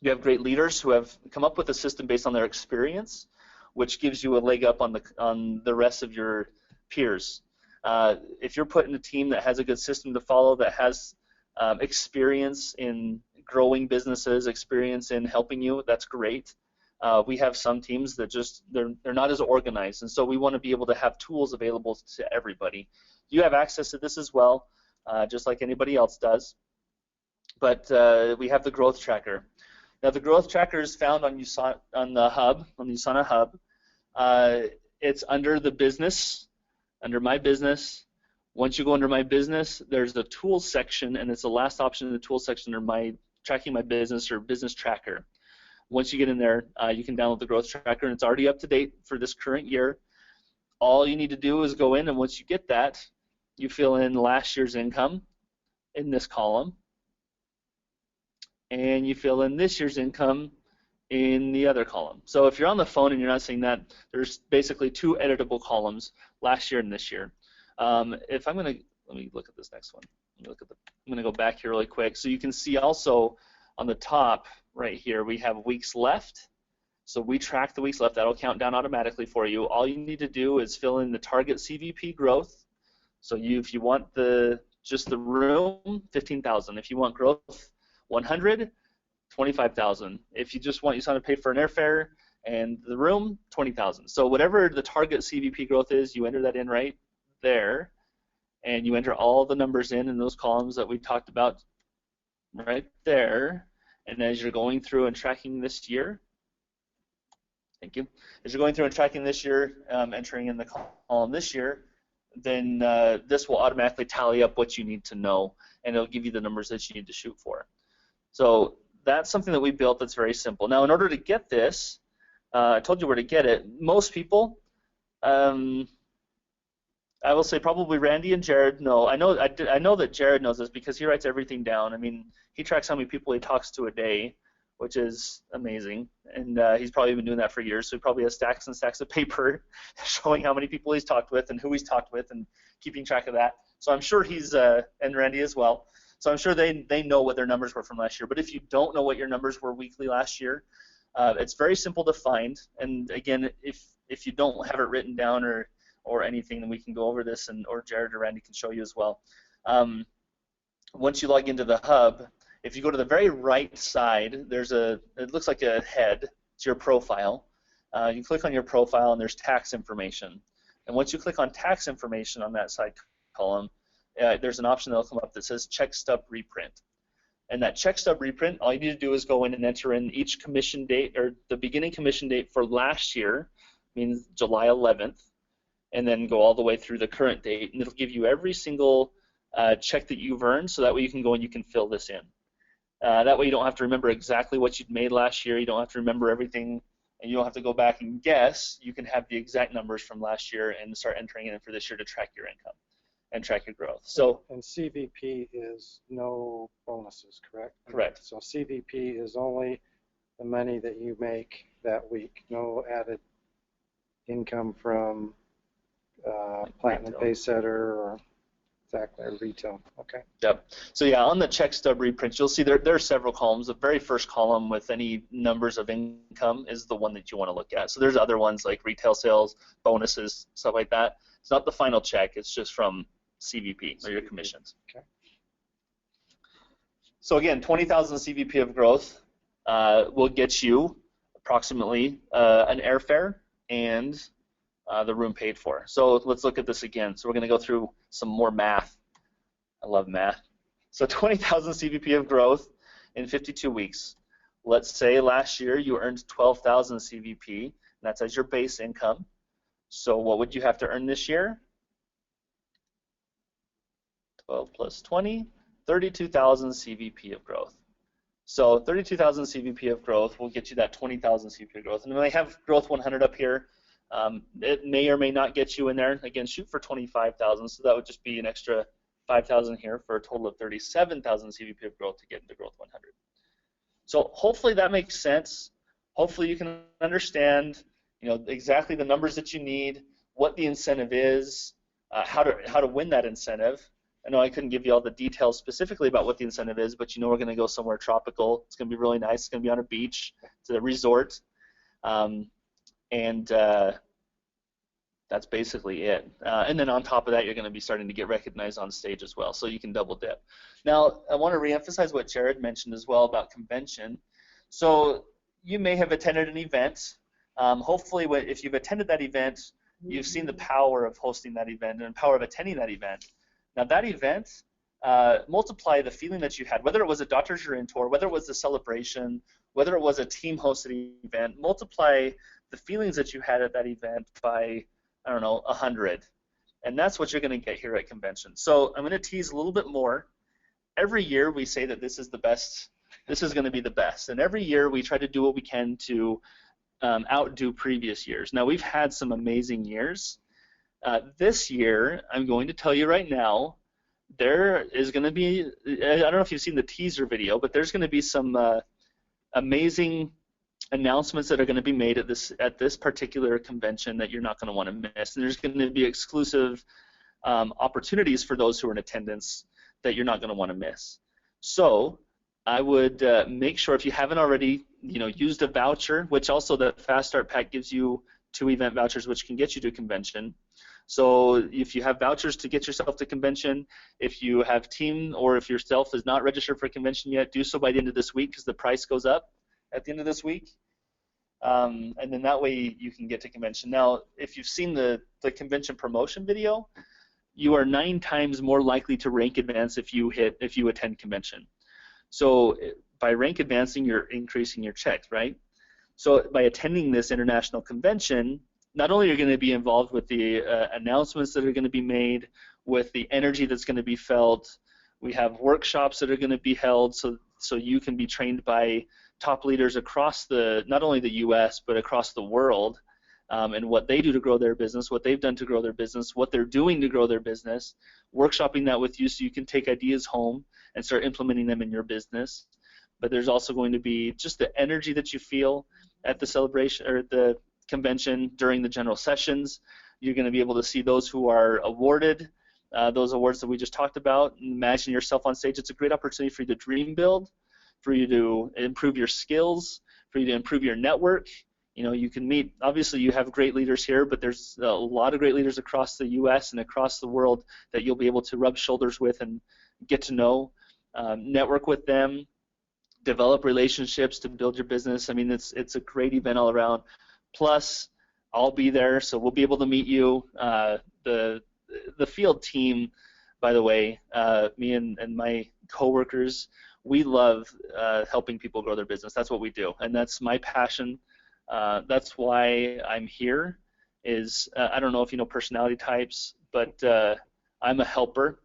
You have great leaders who have come up with a system based on their experience, which gives you a leg up on the rest of your peers. If you're put in a team that has a good system to follow, that has experience in growing businesses, experience in helping you, that's great. We have some teams that just, they're not as organized, and so we want to be able to have tools available to everybody. You have access to this as well, just like anybody else does. But we have the growth tracker. Now, the growth tracker is found on USANA, on the USANA hub. It's under the business, under my business. Once you go under my business, there's the tools section, and it's the last option in the tools section under my tracking my business or business tracker. Once you get in there, you can download the growth tracker, and it's already up to date for this current year. All you need to do is go in, and once you get that, you fill in last year's income in this column, and you fill in this year's income in the other column. So if you're on the phone and you're not seeing that, there's basically 2 editable columns, last year and this year. If I'm going to, let me look at this next one. I'm going to go back here really quick. So you can see also on the top right here, we have weeks left. So we track the weeks left. That'll count down automatically for you. All you need to do is fill in the target CVP growth. So if you want just the room, 15,000. If you want growth, 100, 25,000. If you just want USANA to pay for an airfare and the room, 20,000. So whatever the target CVP growth is, you enter that in right there, and you enter all the numbers in those columns that we talked about right there. And as you're going through and tracking this year, thank you. As you're going through and tracking this year, entering in the column this year, then this will automatically tally up what you need to know, and it'll give you the numbers that you need to shoot for. So that's something that we built that's very simple. Now, in order to get this, I told you where to get it. Most people, I will say probably Randy and Jared know. I know that Jared knows this because he writes everything down. I mean, he tracks how many people he talks to a day, which is amazing. And he's probably been doing that for years, so he probably has stacks and stacks of paper showing how many people he's talked with and who he's talked with and keeping track of that. So I'm sure he's, and Randy as well. So I'm sure they know what their numbers were from last year. But if you don't know what your numbers were weekly last year, it's very simple to find. And again, if you don't have it written down or or anything, then we can go over this, and or Jared or Randy can show you as well. Once you log into the hub, if you go to the very right side, there's it looks like a head. It's your profile. You click on your profile, and there's tax information. And once you click on tax information on that side column, there's an option that'll come up that says check stub reprint. And that check stub reprint, all you need to do is go in and enter in each commission date, or the beginning commission date for last year, means July 11th, and then go all the way through the current date, and it'll give you every single check that you've earned, so that way you can go and you can fill this in. That way you don't have to remember exactly what you'd made last year, you don't have to remember everything, and you don't have to go back and guess. You can have the exact numbers from last year and start entering it in for this year to track your income and track your growth. So, and CVP is no bonuses, correct? Correct. So CVP is only the money that you make that week, no added income from Platinum retail. Paysetter or exactly retail. Okay. Yep. So yeah, on the check stub reprint, you'll see there are several columns. The very first column with any numbers of income is the one that you want to look at. So there's other ones like retail sales, bonuses, stuff like that. It's not the final check. It's just from CVP, or your commissions. Okay. So again, 20,000 CVP of growth will get you approximately an airfare and the room paid for. So let's look at this again. So we're going to go through some more math. I love math. So 20,000 CVP of growth in 52 weeks. Let's say last year you earned 12,000 CVP, and that's as your base income. So what would you have to earn this year? 12 plus 20, 32,000 CVP of growth. So 32,000 CVP of growth will get you that 20,000 CVP of growth. And when I have growth 100 up here, it may or may not get you in there. Again, shoot for 25,000, so that would just be an extra 5,000 here for a total of 37,000 CVP of growth to get into growth 100. So hopefully that makes sense. Hopefully you can understand, exactly the numbers that you need, what the incentive is, how to win that incentive. I know I couldn't give you all the details specifically about what the incentive is, but we're going to go somewhere tropical. It's going to be really nice. It's going to be on a beach. It's a resort. And that's basically it. And then on top of that, you're going to be starting to get recognized on stage as well, so you can double dip. Now, I want to reemphasize what Jared mentioned as well about convention. So you may have attended an event. Hopefully, if you've attended that event, you've seen the power of hosting that event and the power of attending that event. Now, that event, multiply the feeling that you had, whether it was a Doctors You're In tour, whether it was a celebration, whether it was a team-hosted event, multiply the feelings that you had at that event by, 100. And that's what you're going to get here at convention. So I'm going to tease a little bit more. Every year we say that this is the best, this is going to be the best. And every year we try to do what we can to outdo previous years. Now, we've had some amazing years. This year, I'm going to tell you right now, there is going to be, I don't know if you've seen the teaser video, but there's going to be some amazing announcements that are going to be made at this particular convention that you're not going to want to miss. And there's going to be exclusive opportunities for those who are in attendance that you're not going to want to miss. So I would make sure, if you haven't already, used a voucher, which also the Fast Start Pack gives you 2 event vouchers, which can get you to convention. So if you have vouchers to get yourself to convention, if you have team or if yourself is not registered for convention yet, do so by the end of this week, because the price goes up at the end of this week. And then that way you can get to convention. Now, if you've seen the convention promotion video, you are 9 times more likely to rank advance if you attend convention. So by rank advancing, you're increasing your checks, right? So by attending this international convention, not only are you going to be involved with the announcements that are going to be made, with the energy that's going to be felt, we have workshops that are going to be held so you can be trained by top leaders across not only the U.S., but across the world, and what they do to grow their business, what they've done to grow their business, what they're doing to grow their business, workshopping that with you so you can take ideas home and start implementing them in your business. But there's also going to be just the energy that you feel at the celebration or the convention during the general sessions. You're going to be able to see those who are awarded those awards that we just talked about. Imagine yourself on stage. It's a great opportunity for you to dream build, for you to improve your skills, for you to improve your network, You can meet, obviously you have great leaders here, but there's a lot of great leaders across the US and across the world that you'll be able to rub shoulders with and get to know, network with them, develop relationships to build your business. I mean, it's a great event all around. Plus, I'll be there, so we'll be able to meet you. The field team, by the way, me and my coworkers, we love helping people grow their business. That's what we do, and that's my passion. That's why I'm here. I don't know if you know personality types, but I'm a helper.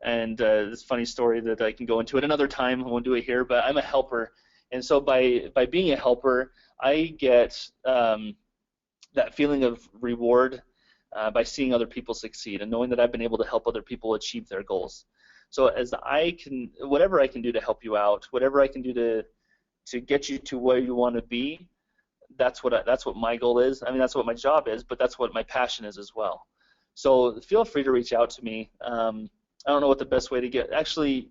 And this funny story that I can go into at another time. I won't do it here, but I'm a helper. And so by being a helper, I get that feeling of reward by seeing other people succeed and knowing that I've been able to help other people achieve their goals. So whatever I can do to help you out, whatever I can do to get you to where you want to be, that's what my goal is. I mean, that's what my job is, but that's what my passion is as well. So feel free to reach out to me. I don't know what the best way to get. Actually,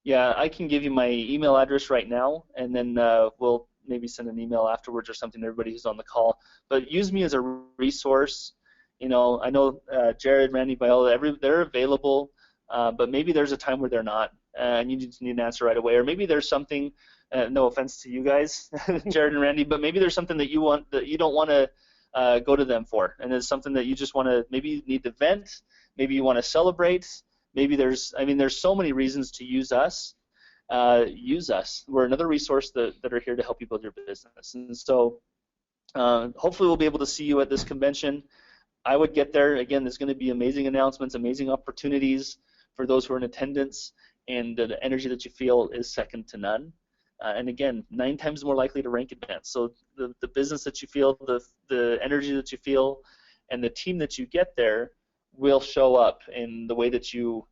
yeah, I can give you my email address right now, and then we'll maybe send an email afterwards or something to everybody who's on the call. But use me as a resource. I know Jared, Randy, Viola, they're available, but maybe there's a time where they're not, and you just need an answer right away. Or maybe there's something. No offense to you guys, Jared and Randy, but maybe there's something that you don't want to go to them for, and it's something that you just want to. Maybe you need to vent. Maybe you want to celebrate. Maybe there's so many reasons to use us. Use us. We're another resource that are here to help you build your business. And so hopefully we'll be able to see you at this convention. I would get there. Again, there's going to be amazing announcements, amazing opportunities for those who are in attendance, and the energy that you feel is second to none. And again, 9 times more likely to rank advance. So the business that you feel, the energy that you feel, and the team that you get there will show up in the way that you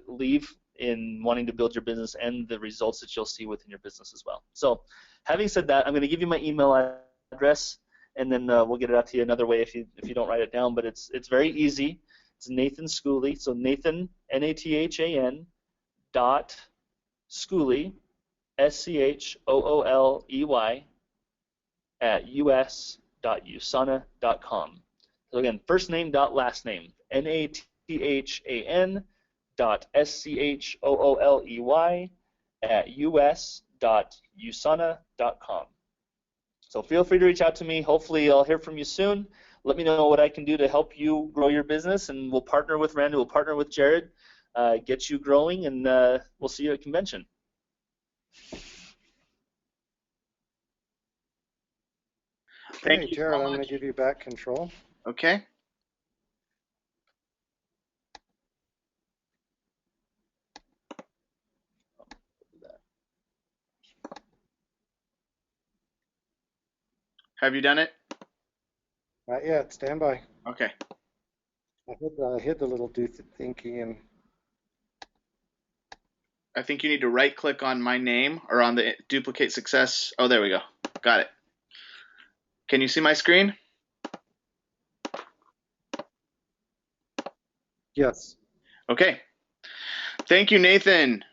leave in wanting to build your business and the results that you'll see within your business as well. So having said that, I'm going to give you my email address, and then we'll get it out to you another way if you don't write it down. But it's very easy. It's Nathan Schooley. So Nathan, Nathan .Schooley, SCHOOLEY @us.usana.com. So again, first name dot last name, NATHAN .SCHOOLEY @us.usana.com. So feel free to reach out to me. Hopefully I'll hear from you soon. Let me know what I can do to help you grow your business, and we'll partner with Randy, we'll partner with Jared, get you growing, and we'll see you at convention. Thank you, Jared, so I'm going to give you back control. Okay. Have you done it? Not yet. Stand by. Okay. I hit the little thingy, and I think you need to right-click on my name or on the duplicate success. Oh, there we go. Got it. Can you see my screen? yes. Okay. Thank you, Nathan.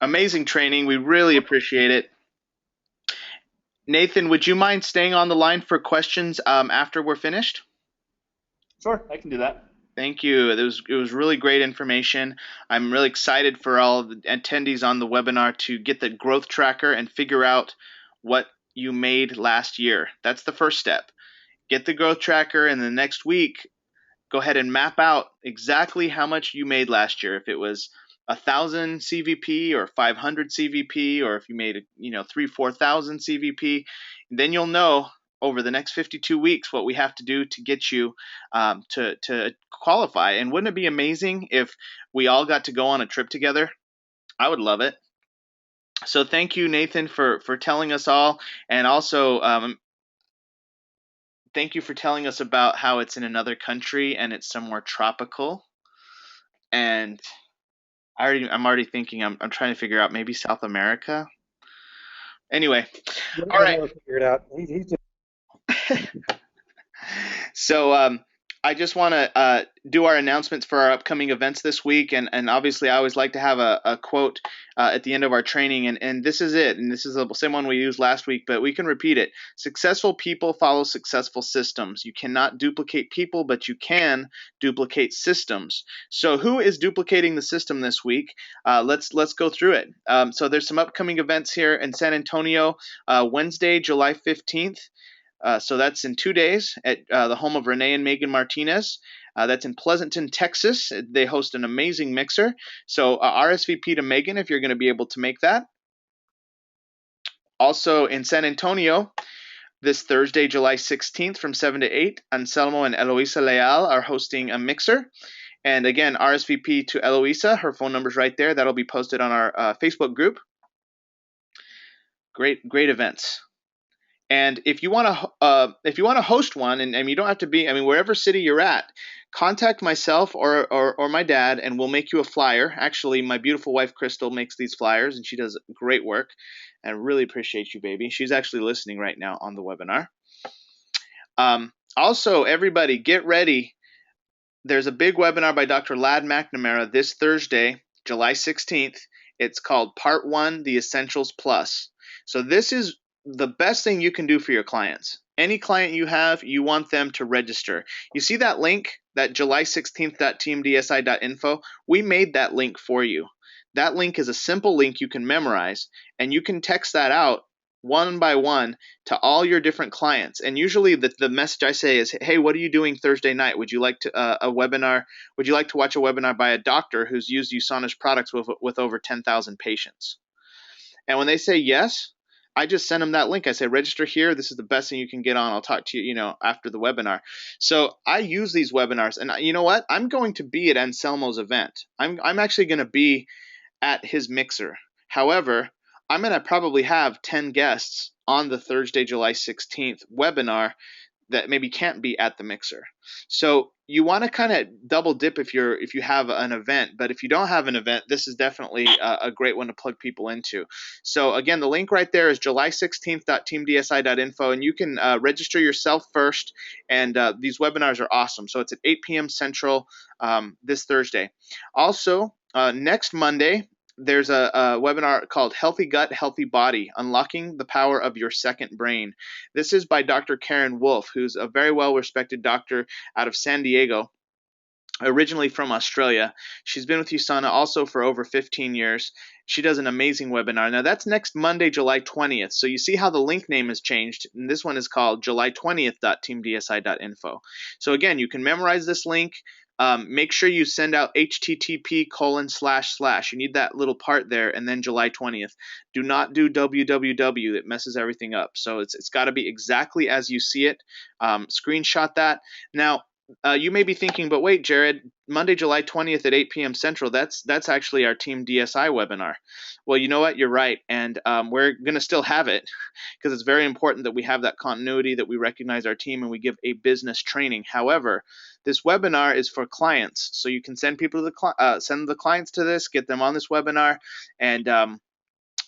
Amazing training. We really appreciate it. Nathan, would you mind staying on the line for questions after we're finished? Sure, I can do that. Thank you. It was really great information. I'm really excited for all the attendees on the webinar to get the growth tracker and figure out what you made last year. That's the first step. Get the growth tracker, and the next week, go ahead and map out exactly how much you made last year. If it was 1,000 CVP or 500 CVP, or if you made 3,000-4,000 CVP, then you'll know over the next 52 weeks what we have to do to get you to qualify. And wouldn't it be amazing if we all got to go on a trip together? I would love it. So thank you, Nathan, for telling us all, and also thank you for telling us about how it's in another country and it's somewhere tropical. And I'm already thinking I'm trying to figure out maybe South America. Anyway, all right. Figure it out. He's just... So I just want to do our announcements for our upcoming events this week, and obviously I always like to have a quote at the end of our training, and this is it, and this is the same one we used last week, but we can repeat it. Successful people follow successful systems. You cannot duplicate people, but you can duplicate systems. So who is duplicating the system this week? Let's go through it. So there's some upcoming events here in San Antonio, Wednesday, July 15th. So that's in 2 days at the home of Renee and Megan Martinez. That's in Pleasanton, Texas. They host an amazing mixer. So RSVP to Megan if you're going to be able to make that. Also in San Antonio, this Thursday, July 16th from 7 to 8, Anselmo and Eloisa Leal are hosting a mixer. And again, RSVP to Eloisa. Her phone number's right there. That'll be posted on our Facebook group. Great events. And if you want to host one, and you don't have to be, I mean, wherever city you're at, contact myself or my dad, and we'll make you a flyer. Actually, my beautiful wife Crystal makes these flyers, and she does great work. And I really appreciate you, baby. She's actually listening right now on the webinar. Also, everybody, get ready. There's a big webinar by Dr. Ladd McNamara this Thursday, July 16th. It's called Part 1, The Essentials Plus. So this is the best thing you can do for your clients. Any client you have, you want them to register. You see that link, that july16th.teamdsi.info? We made that link for you. That link is a simple link you can memorize, and you can text that out one by one to all your different clients. And usually the message I say is, hey, what are you doing Thursday night? Would you like to a webinar? Would you like to watch a webinar by a doctor who's used USANA's products with over 10,000 patients? And when they say yes, I just send them that link. I say, register here. This is the best thing you can get on. I'll talk to you, after the webinar. So I use these webinars, and you know what? I'm going to be at Anselmo's event. I'm actually going to be at his mixer. However, I'm going to probably have 10 guests on the Thursday, July 16th webinar that maybe can't be at the mixer. So you want to kind of double dip if you have an event, but if you don't have an event, this is definitely a great one to plug people into. So again, the link right there is july16th.teamdsi.info, and you can register yourself first, and these webinars are awesome. So it's at 8 p.m. Central this Thursday. Also, next Monday, there's a webinar called Healthy Gut, Healthy Body, Unlocking the Power of Your Second Brain. This is by Dr. Karen Wolf, who's a very well-respected doctor out of San Diego, originally from Australia. She's been with USANA also for over 15 years. She does an amazing webinar. Now, that's next Monday, July 20th. So you see how the link name has changed. And this one is called july20th.teamdsi.info. So again, you can memorize this link. Make sure you send out http://. You need that little part there, and then July 20th. Do not do www. It messes everything up. So it's got to be exactly as you see it. Screenshot that. Now, you may be thinking, but wait, Jared, Monday, July 20th at 8 p.m. Central, that's actually our Team DSI webinar. Well, you know what? You're right, and we're going to still have it because it's very important that we have that continuity, that we recognize our team, and we give a business training. However, this webinar is for clients, so you can send people to send the clients to this, get them on this webinar, and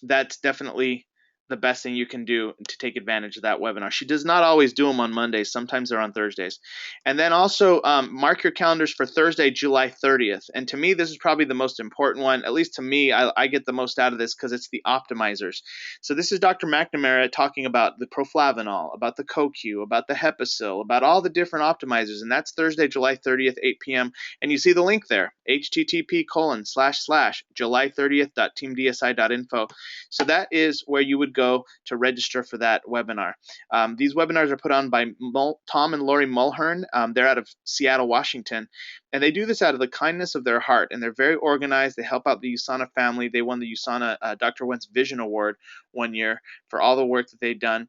that's definitely the best thing you can do to take advantage of that webinar. She does not always do them on Mondays. Sometimes they're on Thursdays. And then also mark your calendars for Thursday, July 30th. And to me, this is probably the most important one. At least to me, I get the most out of this because it's the optimizers. So this is Dr. McNamara talking about the proflavanol, about the CoQ, about the Hepasil, about all the different optimizers. And that's Thursday, July 30th, 8 p.m. And you see the link there, http://july30th.teamdsi.info. So that is where you would go to register for that webinar. These webinars are put on by Tom and Lori Mulhern. They're out of Seattle, Washington, and they do this out of the kindness of their heart, and they're very organized. They help out the USANA family. They won the USANA Dr. Wentz Vision Award one year for all the work that they've done.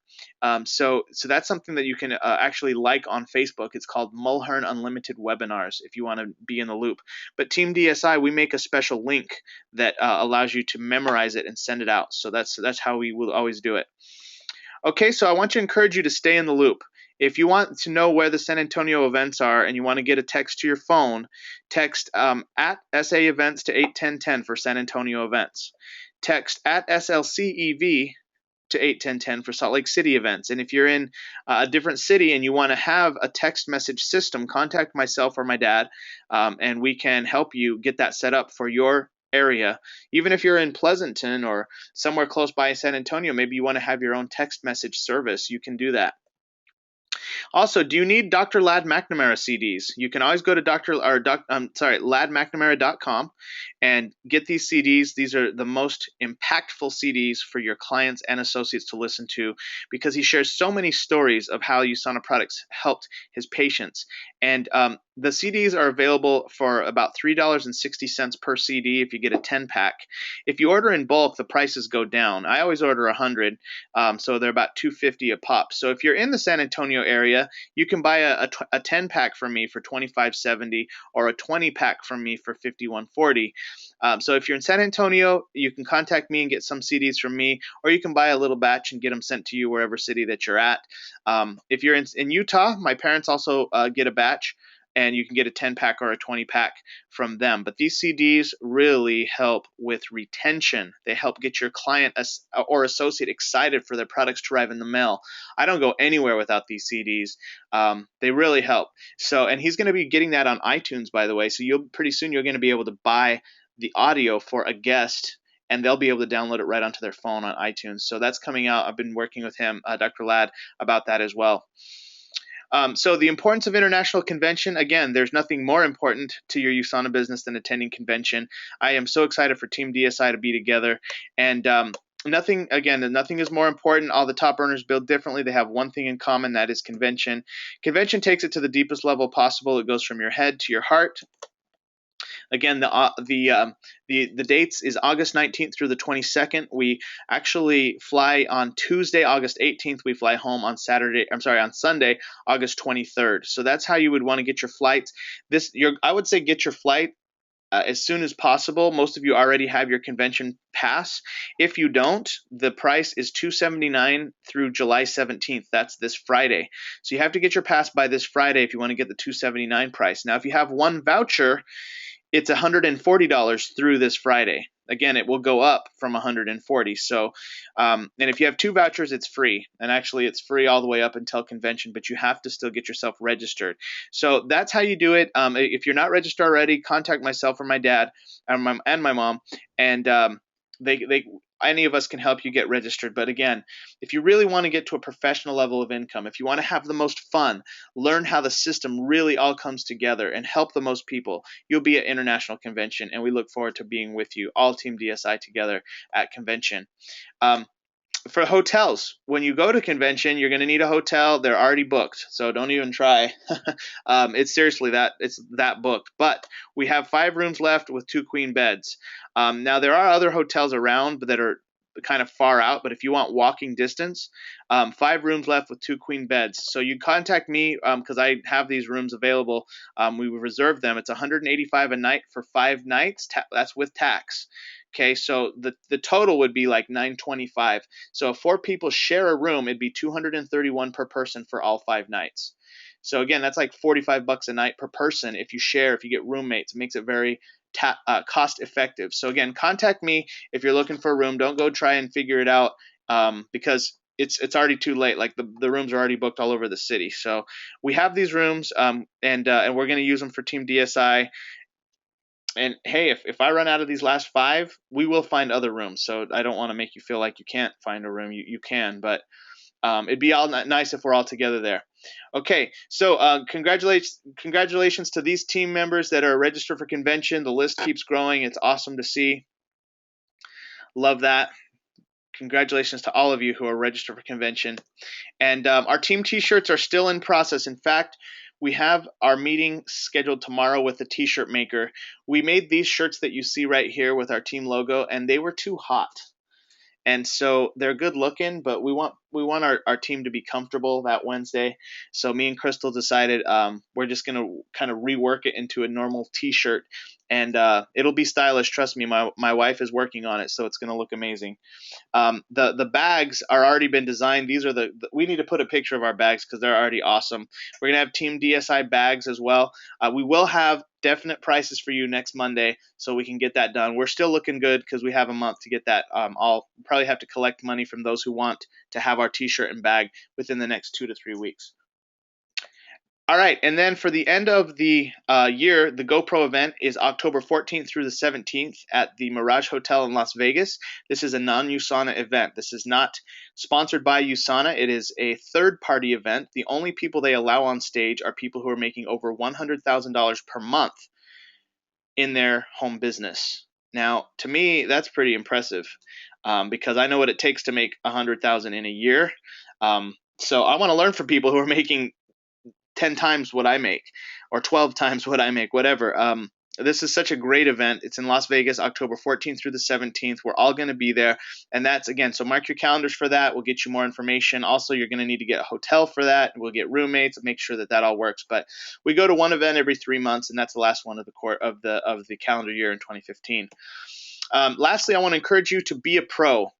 So that's something that you can actually like on Facebook. It's called Mulhern Unlimited Webinars if you want to be in the loop. But Team DSI, we make a special link that allows you to memorize it and send it out. So that's how we will always do it. Okay, so I want to encourage you to stay in the loop. If you want to know where the San Antonio events are and you want to get a text to your phone, text at SA Events to 81010 for San Antonio events. Text at SLCEV to 81010 for Salt Lake City events. And if you're in a different city and you want to have a text message system, contact myself or my dad, and we can help you get that set up for your area. Even if you're in Pleasanton or somewhere close by San Antonio, maybe you want to have your own text message service, you can do that. Also, do you need Dr. Ladd McNamara CDs? You can always go to laddmcnamara.com and get these CDs. These are the most impactful CDs for your clients and associates to listen to, because he shares so many stories of how USANA products helped his patients. And the CDs are available for about $3.60 per CD if you get a 10-pack. If you order in bulk, the prices go down. I always order 100, so they're about $2.50 a pop. So if you're in the San Antonio area, you can buy a 10-pack from me for $25.70 or a 20-pack from me for $51.40. So if you're in San Antonio, you can contact me and get some CDs from me, or you can buy a little batch and get them sent to you wherever city that you're at. If you're in Utah, my parents also get a batch, and you can get a 10-pack or a 20-pack from them. But these CDs really help with retention. They help get your client or associate excited for their products to arrive in the mail. I don't go anywhere without these CDs. They really help. So, and he's going to be getting that on iTunes, by the way. So pretty soon you're going to be able to buy the audio for a guest, and they'll be able to download it right onto their phone on iTunes. So that's coming out. I've been working with him, Dr. Ladd, about that as well. So the importance of international convention, again, there's nothing more important to your USANA business than attending convention. I am so excited for Team DSI to be together, and nothing is more important. All the top earners build differently. They have one thing in common, that is convention. Convention takes it to the deepest level possible. It goes from your head to your heart. Again, the dates is August 19th through the 22nd. We actually fly on Tuesday, August 18th. We fly home on Sunday, August 23rd. So that's how you would want to get your flights. I would say get your flight as soon as possible. Most of you already have your convention pass. If you don't, the price is $279 through July 17th. That's this Friday. So you have to get your pass by this Friday if you want to get the $279 price. Now, if you have one voucher, it's $140 through this Friday. Again, it will go up from $140. So, and if you have two vouchers, it's free. And actually, it's free all the way up until convention, but you have to still get yourself registered. So that's how you do it. If you're not registered already, contact myself or my dad and my mom, and any of us can help you get registered. But again, if you really want to get to a professional level of income, if you want to have the most fun, learn how the system really all comes together and help the most people, you'll be at International Convention, and we look forward to being with you, all Team DSI together at convention. For hotels, when you go to convention, you're going to need a hotel. They're already booked, so don't even try. It's that booked. But we have 5 rooms left with 2 queen beds. Now there are other hotels around, but that are kind of far out. But if you want walking distance, 5 rooms left with 2 queen beds. So you contact me because I have these rooms available. We reserve them. It's $185 a night for 5 nights. That's with tax. Okay, so the total would be like $925. So if 4 people share a room, it'd be $231 per person for all 5 nights. So again, that's like $45 a night per person if you get roommates. It makes it very cost effective. So again, contact me if you're looking for a room. Don't go try and figure it out because it's already too late. Like the rooms are already booked all over the city. So we have these rooms and we're going to use them for Team DSI. And hey, if I run out of these last 5, we will find other rooms. So I don't want to make you feel like you can't find a room. You can, but it'd be all nice if we're all together there. Okay, so congratulations to these team members that are registered for convention. The list keeps growing. It's awesome to see. Love that. Congratulations to all of you who are registered for convention. And our team t-shirts are still in process. In fact, we have our meeting scheduled tomorrow with the t-shirt maker. We made these shirts that you see right here with our team logo, and they were too hot. And so they're good looking, but we want our team to be comfortable that Wednesday. So me and Crystal decided we're just going to kind of rework it into a normal t-shirt. and it'll be stylish. Trust me, my wife is working on it, so it's going to look amazing. The bags are already been designed. These are we need to put a picture of our bags because they're already awesome. We're gonna have Team DSI bags as well. We will have definite prices for you next Monday, so we can get that done. We're still looking good because we have a month to get that. I'll probably have to collect money from those who want to have our T-shirt and bag within the next 2 to 3 weeks. All right, and then for the end of the year, the GoPro event is October 14th through the 17th at the Mirage Hotel in Las Vegas. This is a non-USANA event. This is not sponsored by USANA. It is a third-party event. The only people they allow on stage are people who are making over $100,000 per month in their home business. Now, to me, that's pretty impressive because I know what it takes to make $100,000 in a year. So I want to learn from people who are making 10 times what I make or 12 times what I make, whatever. This is such a great event. It's in Las Vegas, October 14th through the 17th. We're all going to be there. And that's, again, so mark your calendars for that. We'll get you more information. Also, you're going to need to get a hotel for that. We'll get roommates and make sure that that all works. But we go to one event every 3 months, and that's the last one of the calendar year in 2015. Lastly, I want to encourage you to be a pro.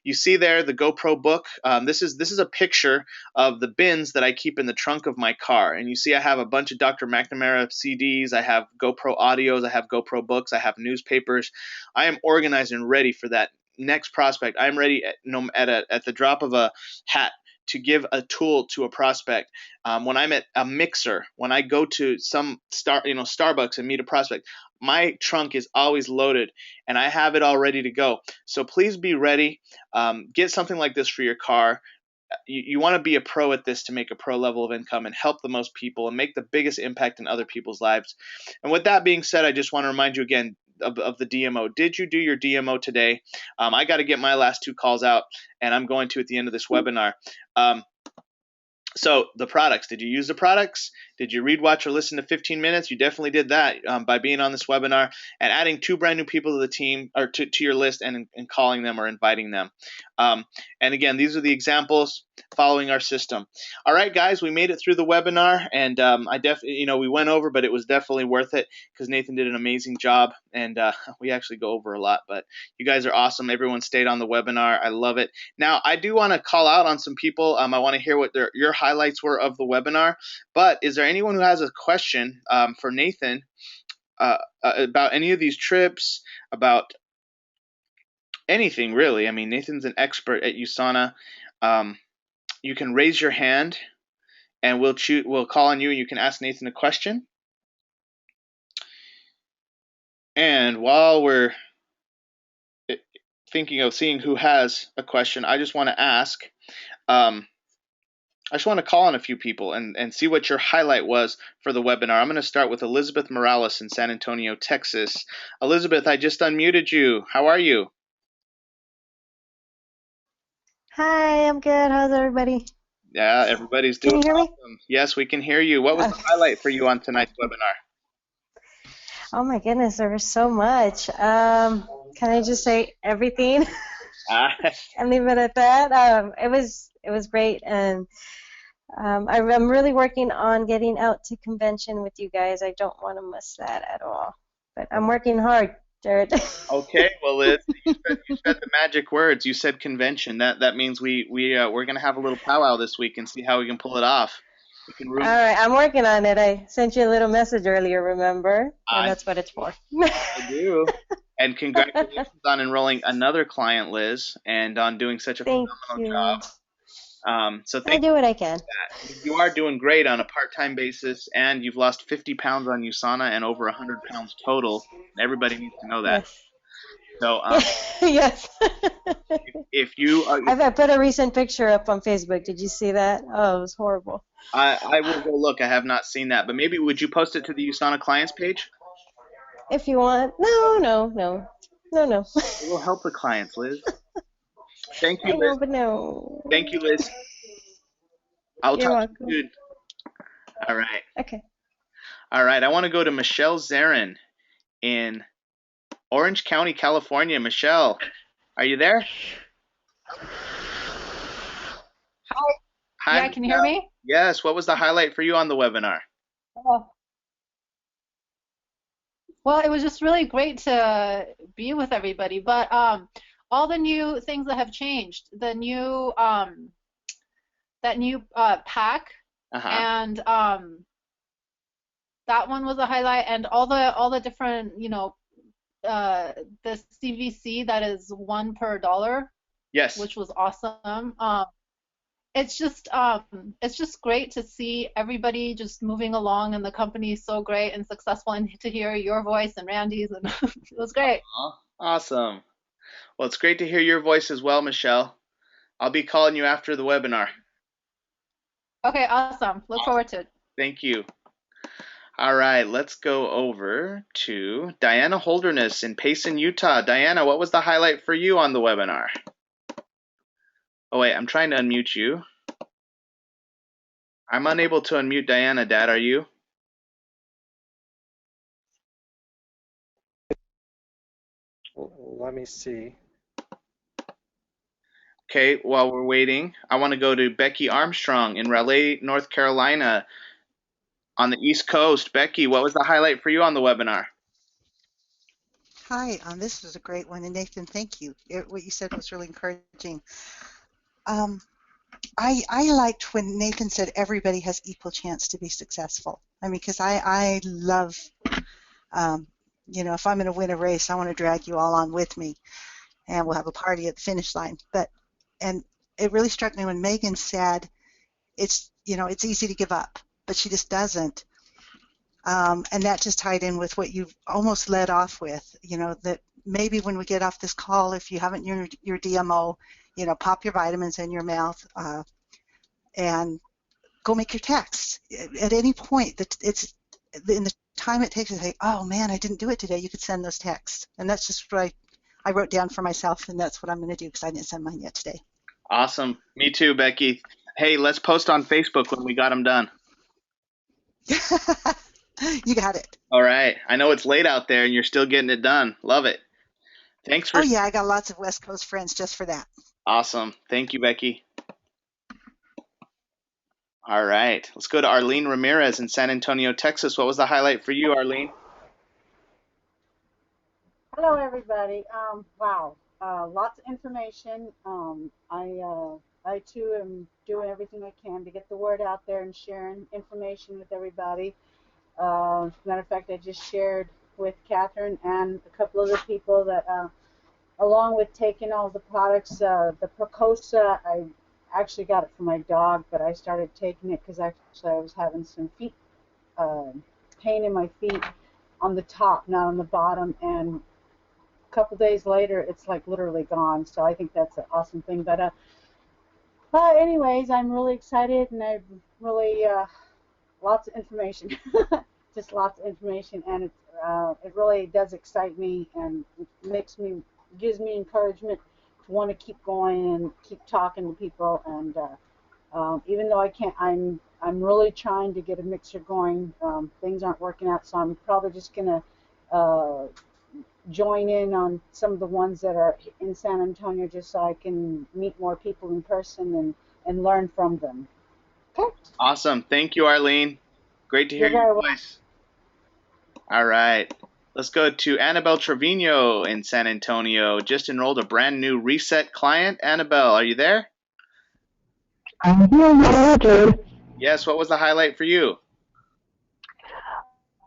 You see there the GoPro book. This is a picture of the bins that I keep in the trunk of my car. And you see I have a bunch of Dr. McNamara CDs. I have GoPro audios. I have GoPro books. I have newspapers. I am organized and ready for that next prospect. I'm ready at the drop of a hat to give a tool to a prospect. When I'm at a mixer, when I go to some Starbucks and meet a prospect, my trunk is always loaded and I have it all ready to go. So please be ready. Get something like this for your car. You want to be a pro at this to make a pro level of income and help the most people and make the biggest impact in other people's lives. And with that being said, I just want to remind you again of the DMO. Did you do your DMO today? I got to get my last 2 calls out, and I'm going to at the end of this webinar. So the products, did you use the products? Did you read, watch, or listen to 15 minutes? You definitely did that by being on this webinar and adding 2 brand new people to the team or to your list and calling them or inviting them. And again, these are the examples following our system. All right, guys, we made it through the webinar, and we went over, but it was definitely worth it because Nathan did an amazing job, and we actually go over a lot, but you guys are awesome. Everyone stayed on the webinar. I love it. Now, I do want to call out on some people. I want to hear what your highlights were of the webinar, but is there anyone who has a question for Nathan about any of these trips, about anything really? I mean, Nathan's an expert at USANA. You can raise your hand and we'll call on you and you can ask Nathan a question. And while we're thinking of seeing who has a question, I just want to ask, I just want to call on a few people and see what your highlight was for the webinar. I'm going to start with Elizabeth Morales in San Antonio, Texas. Elizabeth, I just unmuted you. How are you? Hi, I'm good. How's everybody? Yeah, everybody's doing awesome. Can you hear me? Yes, we can hear you. What was the highlight for you on tonight's webinar? Oh my goodness, there was so much. Can I just say everything and leave it at that? It was great, and I'm really working on getting out to convention with you guys. I don't want to miss that at all, but I'm working hard, Jared. Okay, well, Liz, you said the magic words. You said convention. That means we're gonna have a little powwow this week and see how we can pull it off. All right, I'm working on it. I sent you a little message earlier, remember? And that's what it's for. I do. And congratulations on enrolling another client, Liz, and on doing such a phenomenal job. So I do what I can. You are doing great on a part-time basis, and you've lost 50 pounds on USANA and over 100 pounds total. Everybody needs to know that. Yes. So yes. if you I put a recent picture up on Facebook. Did you see that? Oh, it was horrible. I will go look. I have not seen that, but maybe would you post it to the USANA clients page? If you want. No. It will help the clients, Liz. Thank you, Liz. I know, but no. Thank you, Liz. I'll talk to you soon. All right. Okay. All right. I want to go to Michelle Zarin in Orange County, California. Michelle, are you there? Hi. Yeah, can you hear me? Yes. What was the highlight for you on the webinar? Well, it was just really great to be with everybody. But all the new things that have changed, the new that new pack, and that one was a highlight, and all the different, you know, the CVC that is $1 per dollar. Yes. Which was awesome. It's just great to see everybody just moving along, and the company is so great and successful, and to hear your voice and Randy's, and it was great. Awesome. Well, it's great to hear your voice as well, Michelle. I'll be calling you after the webinar. Okay, awesome. Look forward to it. Thank you. All right, let's go over to Diana Holderness in Payson, Utah. Diana, what was the highlight for you on the webinar? Oh, wait, I'm trying to unmute you. I'm unable to unmute Diana, Dad. Are you? Let me see. Okay, while we're waiting, I want to go to Becky Armstrong in Raleigh, North Carolina on the East Coast. Becky, what was the highlight for you on the webinar? Hi, this was a great one, and Nathan, thank you. What you said was really encouraging. I liked when Nathan said everybody has equal chance to be successful. I mean, because I love, you know, if I'm going to win a race, I want to drag you all on with me, and we'll have a party at the finish line. And it really struck me when Megan said, it's, you know, it's easy to give up, but she just doesn't. And that just tied in with what you almost led off with, you know, that maybe when we get off this call, if you haven't your DMO, you know, pop your vitamins in your mouth and go make your text. At any point, it's in the time it takes to say, oh man, I didn't do it today, you could send those texts. And that's just what I wrote down for myself, and that's what I'm going to do because I didn't send mine yet today. Awesome. Me too, Becky. Hey, let's post on Facebook when we got them done. You got it. All right. I know it's late out there and you're still getting it done. Love it. Thanks for. Oh, yeah, I got lots of West Coast friends just for that. Awesome. Thank you, Becky. All right. Let's go to Arlene Ramirez in San Antonio, Texas. What was the highlight for you, Arlene? Hello, everybody. Wow. Lots of information. I too am doing everything I can to get the word out there and sharing information with everybody. As a matter of fact, I just shared with Catherine and a couple other people that, along with taking all the products, the Procosa, I actually got it for my dog, but I started taking it because actually I was having some feet pain in my feet on the top, not on the bottom, and a couple days later, it's like literally gone. So I think that's an awesome thing. But anyways, I'm really excited, and I've really lots of information, just lots of information, and it really does excite me and gives me encouragement to want to keep going and keep talking to people. And even though I can't, I'm really trying to get a mixer going. Things aren't working out, so I'm probably just gonna join in on some of the ones that are in San Antonio, just so I can meet more people in person and learn from them. Okay. Awesome. Thank you, Arlene. Great to hear your voice. All right. Let's go to Annabelle Trevino in San Antonio. Just enrolled a brand new Reset client. Annabelle, are you there? I'm here, Richard. Yes. What was the highlight for you?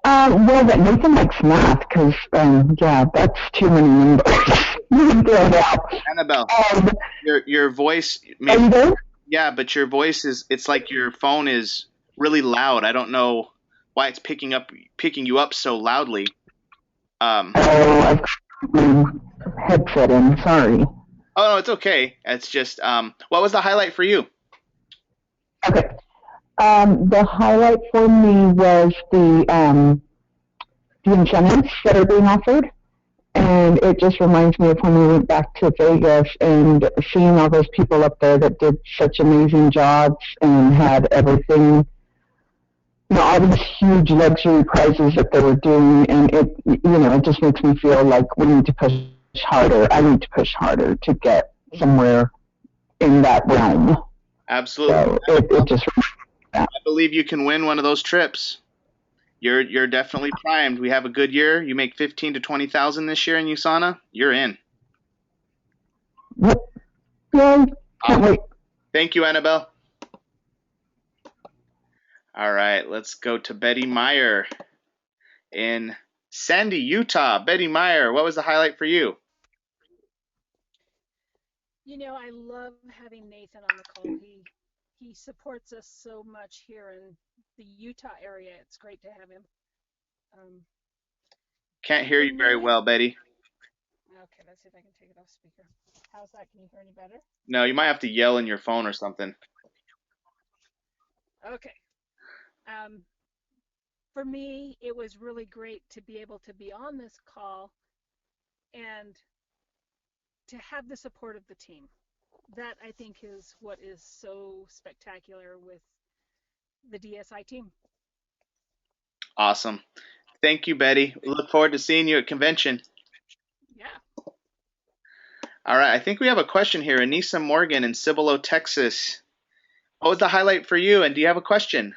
Well, that Nathan likes math, because, yeah, that's too many numbers. Annabelle, your voice... Are you there? Yeah, but your voice is... It's like your phone is really loud. I don't know why it's picking you up so loudly. I've got my headset in. Sorry. Oh, no, it's okay. It's just... what was the highlight for you? Okay. The highlight for me was the incentives that are being offered, and it just reminds me of when we went back to Vegas and seeing all those people up there that did such amazing jobs and had everything, you know, all these huge luxury prizes that they were doing, and it just makes me feel like we need to push harder. I need to push harder to get somewhere in that realm. Absolutely. So it just... I believe you can win one of those trips. You're definitely primed. We have a good year. You make 15 to 20,000 this year in USANA. You're in. Yep. Yay. Can't wait. Thank you, Annabelle. All right, let's go to Betty Meyer in Sandy, Utah. Betty Meyer, what was the highlight for you? You know, I love having Nathan on the call. He supports us so much here in the Utah area. It's great to have him. Can't hear you very well, Betty. Okay, let's see if I can take it off speaker. How's that? Can you hear any better? No, you might have to yell in your phone or something. Okay. For me, it was really great to be able to be on this call and to have the support of the team. That, I think, is what is so spectacular with the DSI team. Awesome. Thank you, Betty. We look forward to seeing you at convention. Yeah. All right, I think we have a question here. Anissa Morgan in Cibolo, Texas. What was the highlight for you, and do you have a question?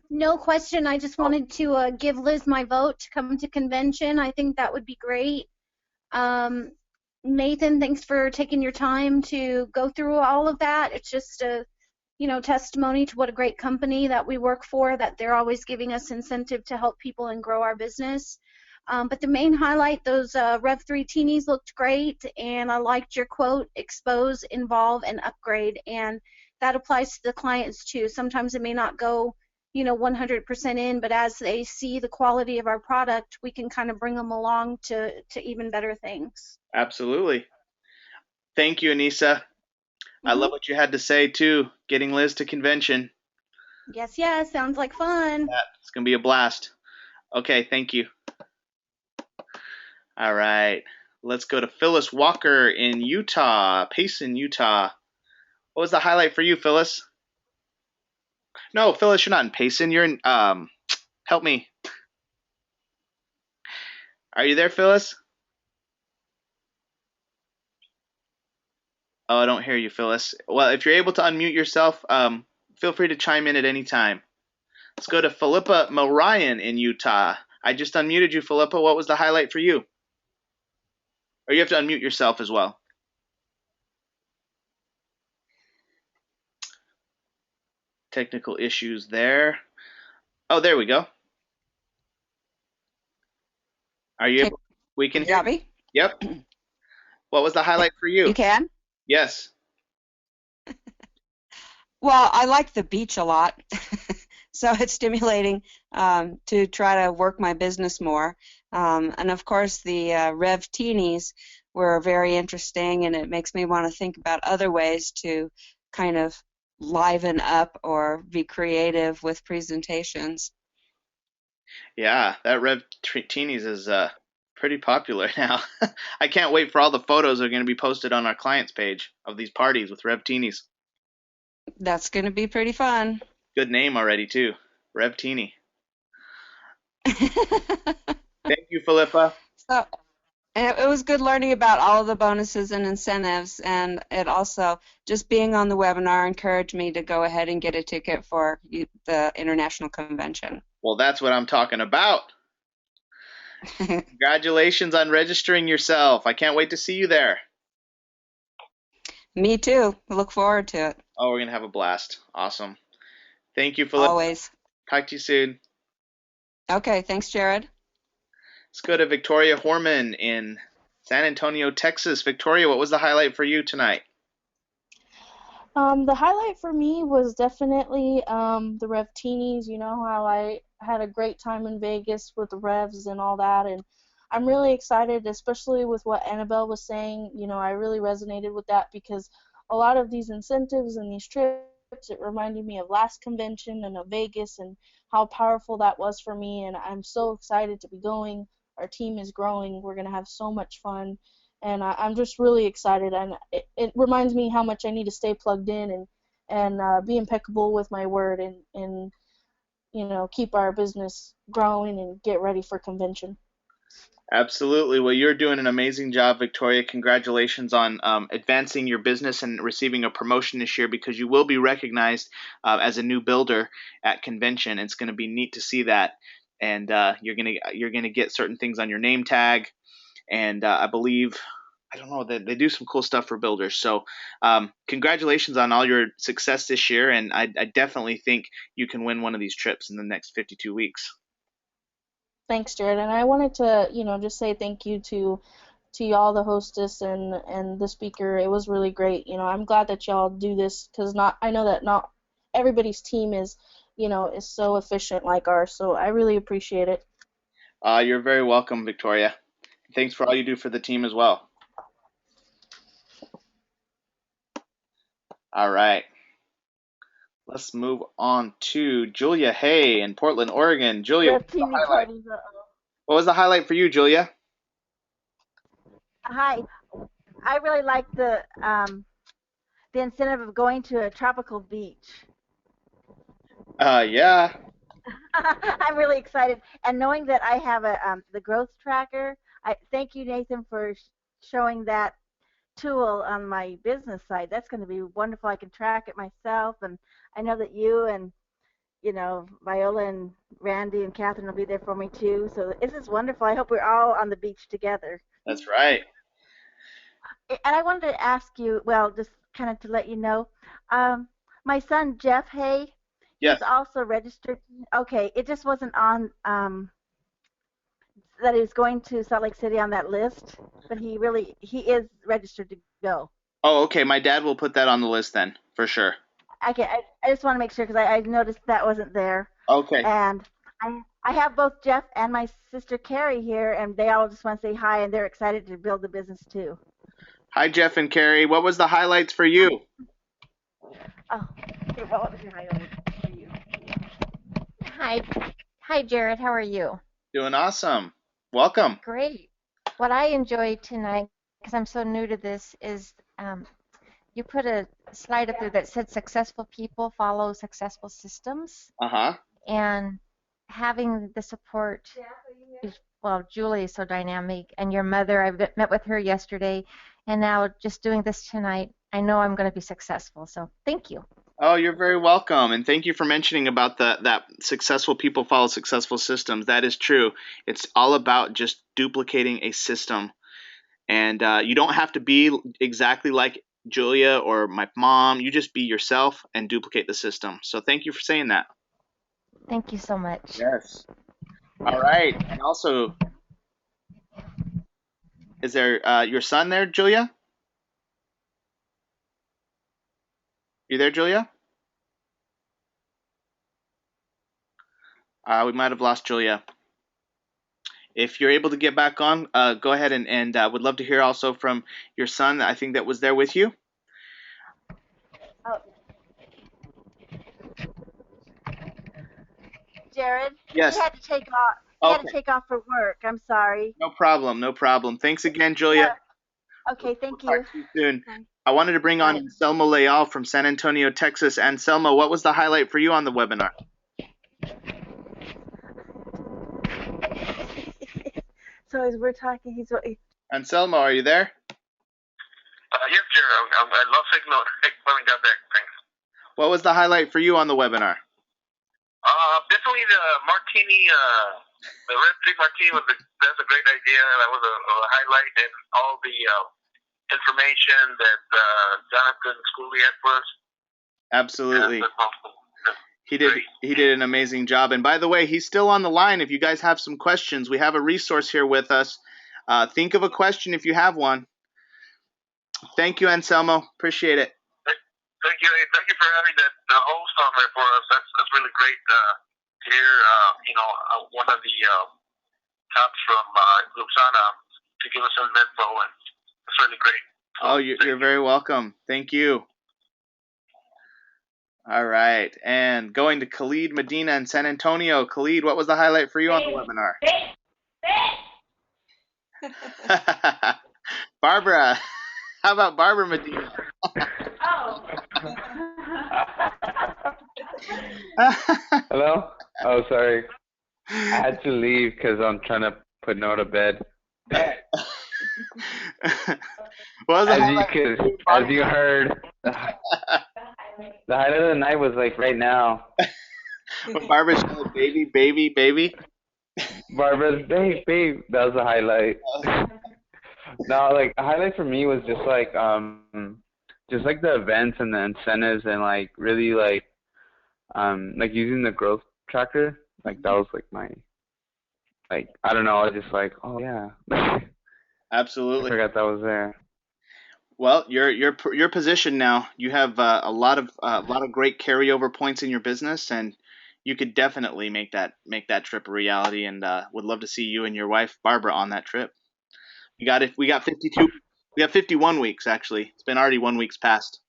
No question. I just wanted to give Liz my vote to come to convention. I think that would be great. Nathan, thanks for taking your time to go through all of that. It's just a, testimony to what a great company that we work for, that they're always giving us incentive to help people and grow our business. But the main highlight, those Rev3 teenies looked great, and I liked your quote, expose, involve, and upgrade. And that applies to the clients too. Sometimes it may not go 100% in, but as they see the quality of our product, we can kind of bring them along to even better things. Absolutely. Thank you, Anissa. I love what you had to say too, getting Liz to convention. Yes, sounds like fun. Yeah, it's going to be a blast. Okay, thank you. All right, let's go to Phyllis Walker in Utah, Payson, Utah. What was the highlight for you, Phyllis? No, Phyllis, you're not in Payson. You're in, help me. Are you there, Phyllis? Oh, I don't hear you, Phyllis. Well, if you're able to unmute yourself, feel free to chime in at any time. Let's go to Philippa Marion in Utah. I just unmuted you, Philippa. What was the highlight for you? Or you have to unmute yourself as well. Technical issues there. Oh, there we go. Are you able? We can hear me? Yep. What was the highlight for you? You can? Yes. Well, I like the beach a lot, so it's stimulating to try to work my business more. And of course, the Rev Teenies were very interesting, and it makes me want to think about other ways to kind of liven up or be creative with presentations. Yeah, that Rev Teenies is pretty popular now. I can't wait for all the photos that are going to be posted on our clients page of these parties with Rev Teenies. That's going to be pretty fun. Good name already, too. Rev Teenie. Thank you, Philippa. So, it was good learning about all of the bonuses and incentives, and it also, just being on the webinar, encouraged me to go ahead and get a ticket for the international convention. Well, that's what I'm talking about. Congratulations on registering yourself. I can't wait to see you there. Me too. I look forward to it. Oh, we're going to have a blast. Awesome. Thank you, Philippa. Always. Talk to you soon. Okay, thanks, Jared. Let's go to Victoria Horman in San Antonio, Texas. Victoria, what was the highlight for you tonight? The highlight for me was definitely the Rev Teenies. You know how I had a great time in Vegas with the Revs and all that, and I'm really excited, especially with what Annabelle was saying. I really resonated with that because a lot of these incentives and these trips, it reminded me of last convention and of Vegas and how powerful that was for me, and I'm so excited to be going. Our team is growing. We're going to have so much fun. And I'm just really excited, and it reminds me how much I need to stay plugged in and be impeccable with my word and keep our business growing and get ready for convention. Absolutely. Well, you're doing an amazing job, Victoria. Congratulations on advancing your business and receiving a promotion this year, because you will be recognized as a new builder at convention. It's going to be neat to see that, and you're gonna get certain things on your name tag, and I believe, I don't know, they do some cool stuff for builders. So congratulations on all your success this year, and I definitely think you can win one of these trips in the next 52 weeks. Thanks, Jared. And I wanted to, just say thank you to y'all, the hostess and the speaker. It was really great. I'm glad that y'all do this, because I know that not everybody's team is so efficient like ours. So I really appreciate it. You're very welcome, Victoria. Thanks for all you do for the team as well. All right. Let's move on to Julia Hay in Portland, Oregon. Julia, what was the highlight for you, Julia? Hi. I really like the incentive of going to a tropical beach. Yeah. I'm really excited, and knowing that I have the growth tracker. I thank you, Nathan, for showing that tool on my business side. That's going to be wonderful. I can track it myself, and I know that you and Viola and Randy and Catherine will be there for me too. So this is wonderful. I hope we're all on the beach together. That's right. And I wanted to ask you, well, just kind of to let you know, my son Jeff Hay, yes, he's also registered. Okay, it just wasn't on that he was going to Salt Lake City on that list, but he is registered to go. Oh, okay. My dad will put that on the list then, for sure. Okay, I just want to make sure, because I noticed that wasn't there. Okay. And I have both Jeff and my sister Carrie here, and they all just want to say hi, and they're excited to build the business too. Hi, Jeff and Carrie. What was the highlights for you? Oh, okay, what was your highlight for you? Hi, Jared. How are you? Doing awesome. Welcome. Great. What I enjoyed tonight, because I'm so new to this, is you put a slide up there that said successful people follow successful systems. Uh-huh. And having the support, well, Julie is so dynamic, and your mother, I met with her yesterday, and now just doing this tonight, I know I'm going to be successful. So thank you. Oh, you're very welcome, and thank you for mentioning about that successful people follow successful systems. That is true. It's all about just duplicating a system, and you don't have to be exactly like Julia or my mom. You just be yourself and duplicate the system. So thank you for saying that. Thank you so much. Yes. All right, and also, is there your son there, Julia? You there, Julia? We might have lost Julia. If you're able to get back on, go ahead and would love to hear also from your son. I think that was there with you. Oh. Jared? Yes. He had to take off. He had to take off for work. I'm sorry. No problem. No problem. Thanks again, Julia. Yeah. Okay, thank you. Talk to you soon. Bye. I wanted to bring on Anselmo Leal from San Antonio, Texas. Anselmo, what was the highlight for you on the webinar? So as we're talking, he's. Anselmo, are you there? Yes, Jared. I lost signal. When we got back, thanks. What was the highlight for you on the webinar? Definitely the martini, the red drink martini that's a great idea. That was a highlight, and all the information that Nathan Schooley had for us. Absolutely. He did an amazing job. And by the way, he's still on the line. If you guys have some questions, we have a resource here with us. Think of a question if you have one. Thank you, Anselmo. Appreciate it. Thank you. Thank you for having the host on there for us. That's really great to hear. One of the tops from USANA to give us some info, and it's really great. So, oh, you're very welcome. Thank you. All right, and going to Khalid Medina in San Antonio. Khalid, what was the highlight for you on the webinar? Barbara, how about Barbara Medina? Hello? Oh, sorry. I had to leave because I'm trying to put Noah to bed. What was the as you heard, the highlight of the night was like right now. When Barbara said baby, baby, baby. Barbara's babe, that was the highlight. No, like a highlight for me was just like the events and the incentives and like really like using the growth tracker. Like that was like my I don't know, I was just like, oh yeah. Absolutely. I forgot that was there. Well, your position now. You have a lot of great carryover points in your business, and you could definitely make that trip a reality. And would love to see you and your wife Barbara on that trip. We got 52. We got 51 weeks actually. It's been already 1 week's past.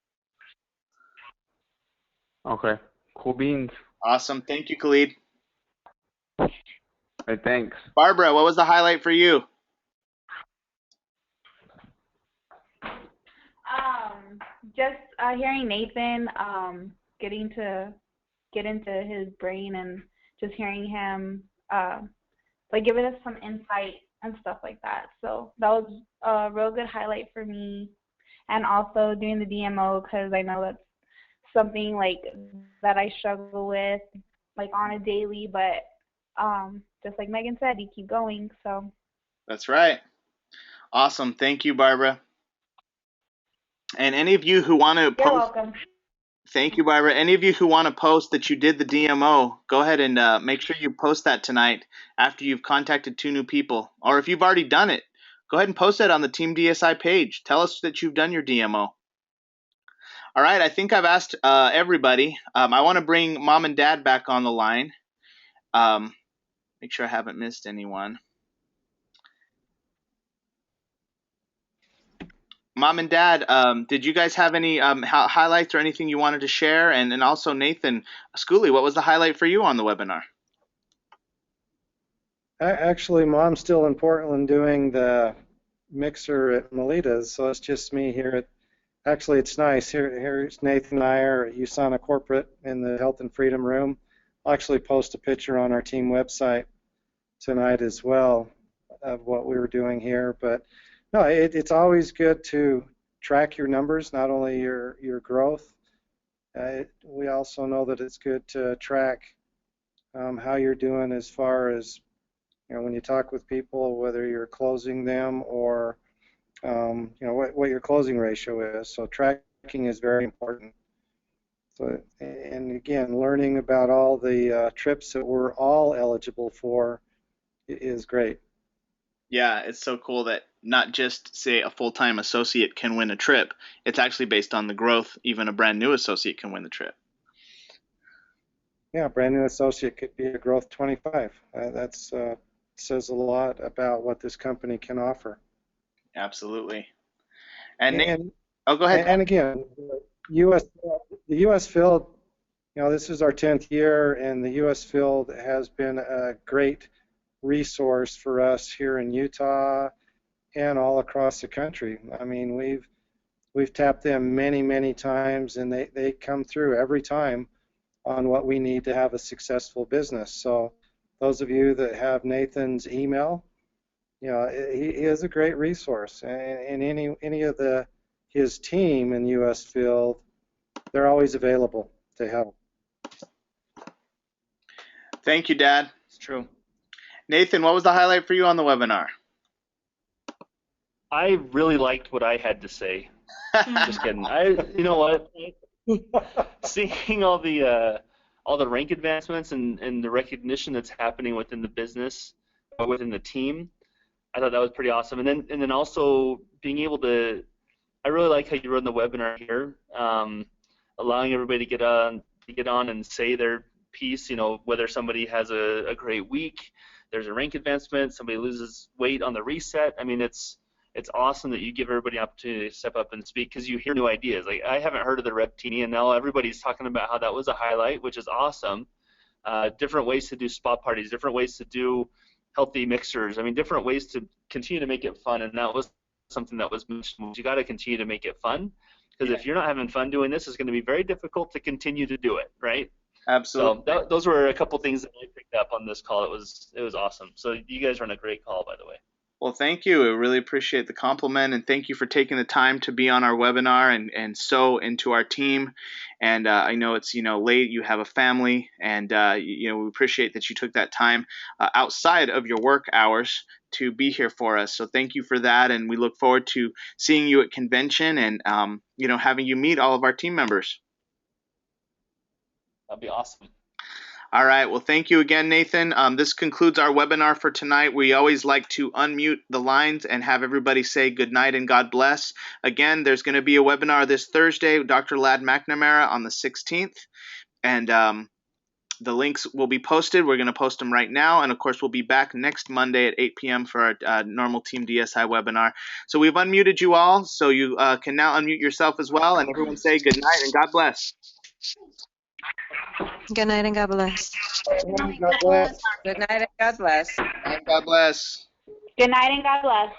Okay. Cool beans. Awesome. Thank you, Khalid. Hey, thanks. Barbara, what was the highlight for you? Just hearing Nathan, getting to get into his brain and just hearing him giving us some insight and stuff like that. So that was a real good highlight for me. And also doing the DMO, because I know that's something that I struggle with on a daily, but just like Megan said, you keep going. So that's right. Awesome. Thank you, Barbara. And any of you who want to post, you're welcome. Thank you, Barbara. Any of you who want to post that you did the DMO, go ahead and make sure you post that tonight after you've contacted 2 new people. Or if you've already done it, go ahead and post that on the Team DSI page. Tell us that you've done your DMO. All right, I think I've asked everybody. I want to bring Mom and Dad back on the line. Make sure I haven't missed anyone. Mom and Dad, did you guys have any highlights or anything you wanted to share? And also Nathan Schooley, what was the highlight for you on the webinar? Actually, Mom's still in Portland doing the mixer at Melita's, so it's just me here. Actually, it's nice. Here's Nathan and I are at USANA Corporate in the Health and Freedom Room. I'll actually post a picture on our team website tonight as well of what we were doing here. But no, it's always good to track your numbers, not only your growth. We also know that it's good to track how you're doing as far as, when you talk with people, whether you're closing them or what your closing ratio is. So tracking is very important. So, and again, learning about all the trips that we're all eligible for is great. Yeah, it's so cool that not just, say, a full-time associate can win a trip. It's actually based on the growth. Even a brand new associate can win the trip. Yeah, a brand new associate could be a growth 25. That's says a lot about what this company can offer. Absolutely. And go ahead. And again, the U.S. field, this is our 10th year, and the U.S. field has been a great resource for us here in Utah and all across the country. I mean, we've tapped them many times, and they come through every time on what we need to have a successful business. So those of you that have Nathan's email, he is a great resource, and any of his team in U.S. field, they're always available to help. Thank you, Dad. It's true. Nathan, what was the highlight for you on the webinar? I really liked what I had to say. Just kidding. You know what? Seeing all the rank advancements and the recognition that's happening within the business, within the team, I thought that was pretty awesome. And then also being able to, I really like how you run the webinar here, allowing everybody to get on and say their piece. Whether somebody has a great week, there's a rank advancement, somebody loses weight on the reset. I mean, it's awesome that you give everybody an opportunity to step up and speak because you hear new ideas. Like, I haven't heard of the Reptini, and now everybody's talking about how that was a highlight, which is awesome. Different ways to do spa parties, different ways to do healthy mixers. I mean, different ways to continue to make it fun, and that was something that was mentioned. You got to continue to make it fun because if you're not having fun doing this, it's going to be very difficult to continue to do it, right? Absolutely. So those were a couple things that I picked up on this call. It was awesome. So you guys run a great call, by the way. Well, thank you. I really appreciate the compliment, and thank you for taking the time to be on our webinar and so into our team. And I know it's late. You have a family, and we appreciate that you took that time outside of your work hours to be here for us. So thank you for that, and we look forward to seeing you at convention and having you meet all of our team members. That'd be awesome. All right. Well, thank you again, Nathan. This concludes our webinar for tonight. We always like to unmute the lines and have everybody say good night and God bless. Again, there's going to be a webinar this Thursday with Dr. Ladd McNamara on the 16th. And the links will be posted. We're going to post them right now. And, of course, we'll be back next Monday at 8 p.m. for our normal Team DSI webinar. So we've unmuted you all. So you can now unmute yourself as well. And everyone say good night and God bless. Good night and God bless. Good night and God bless. Good night and God bless. And God bless. Good night and God bless.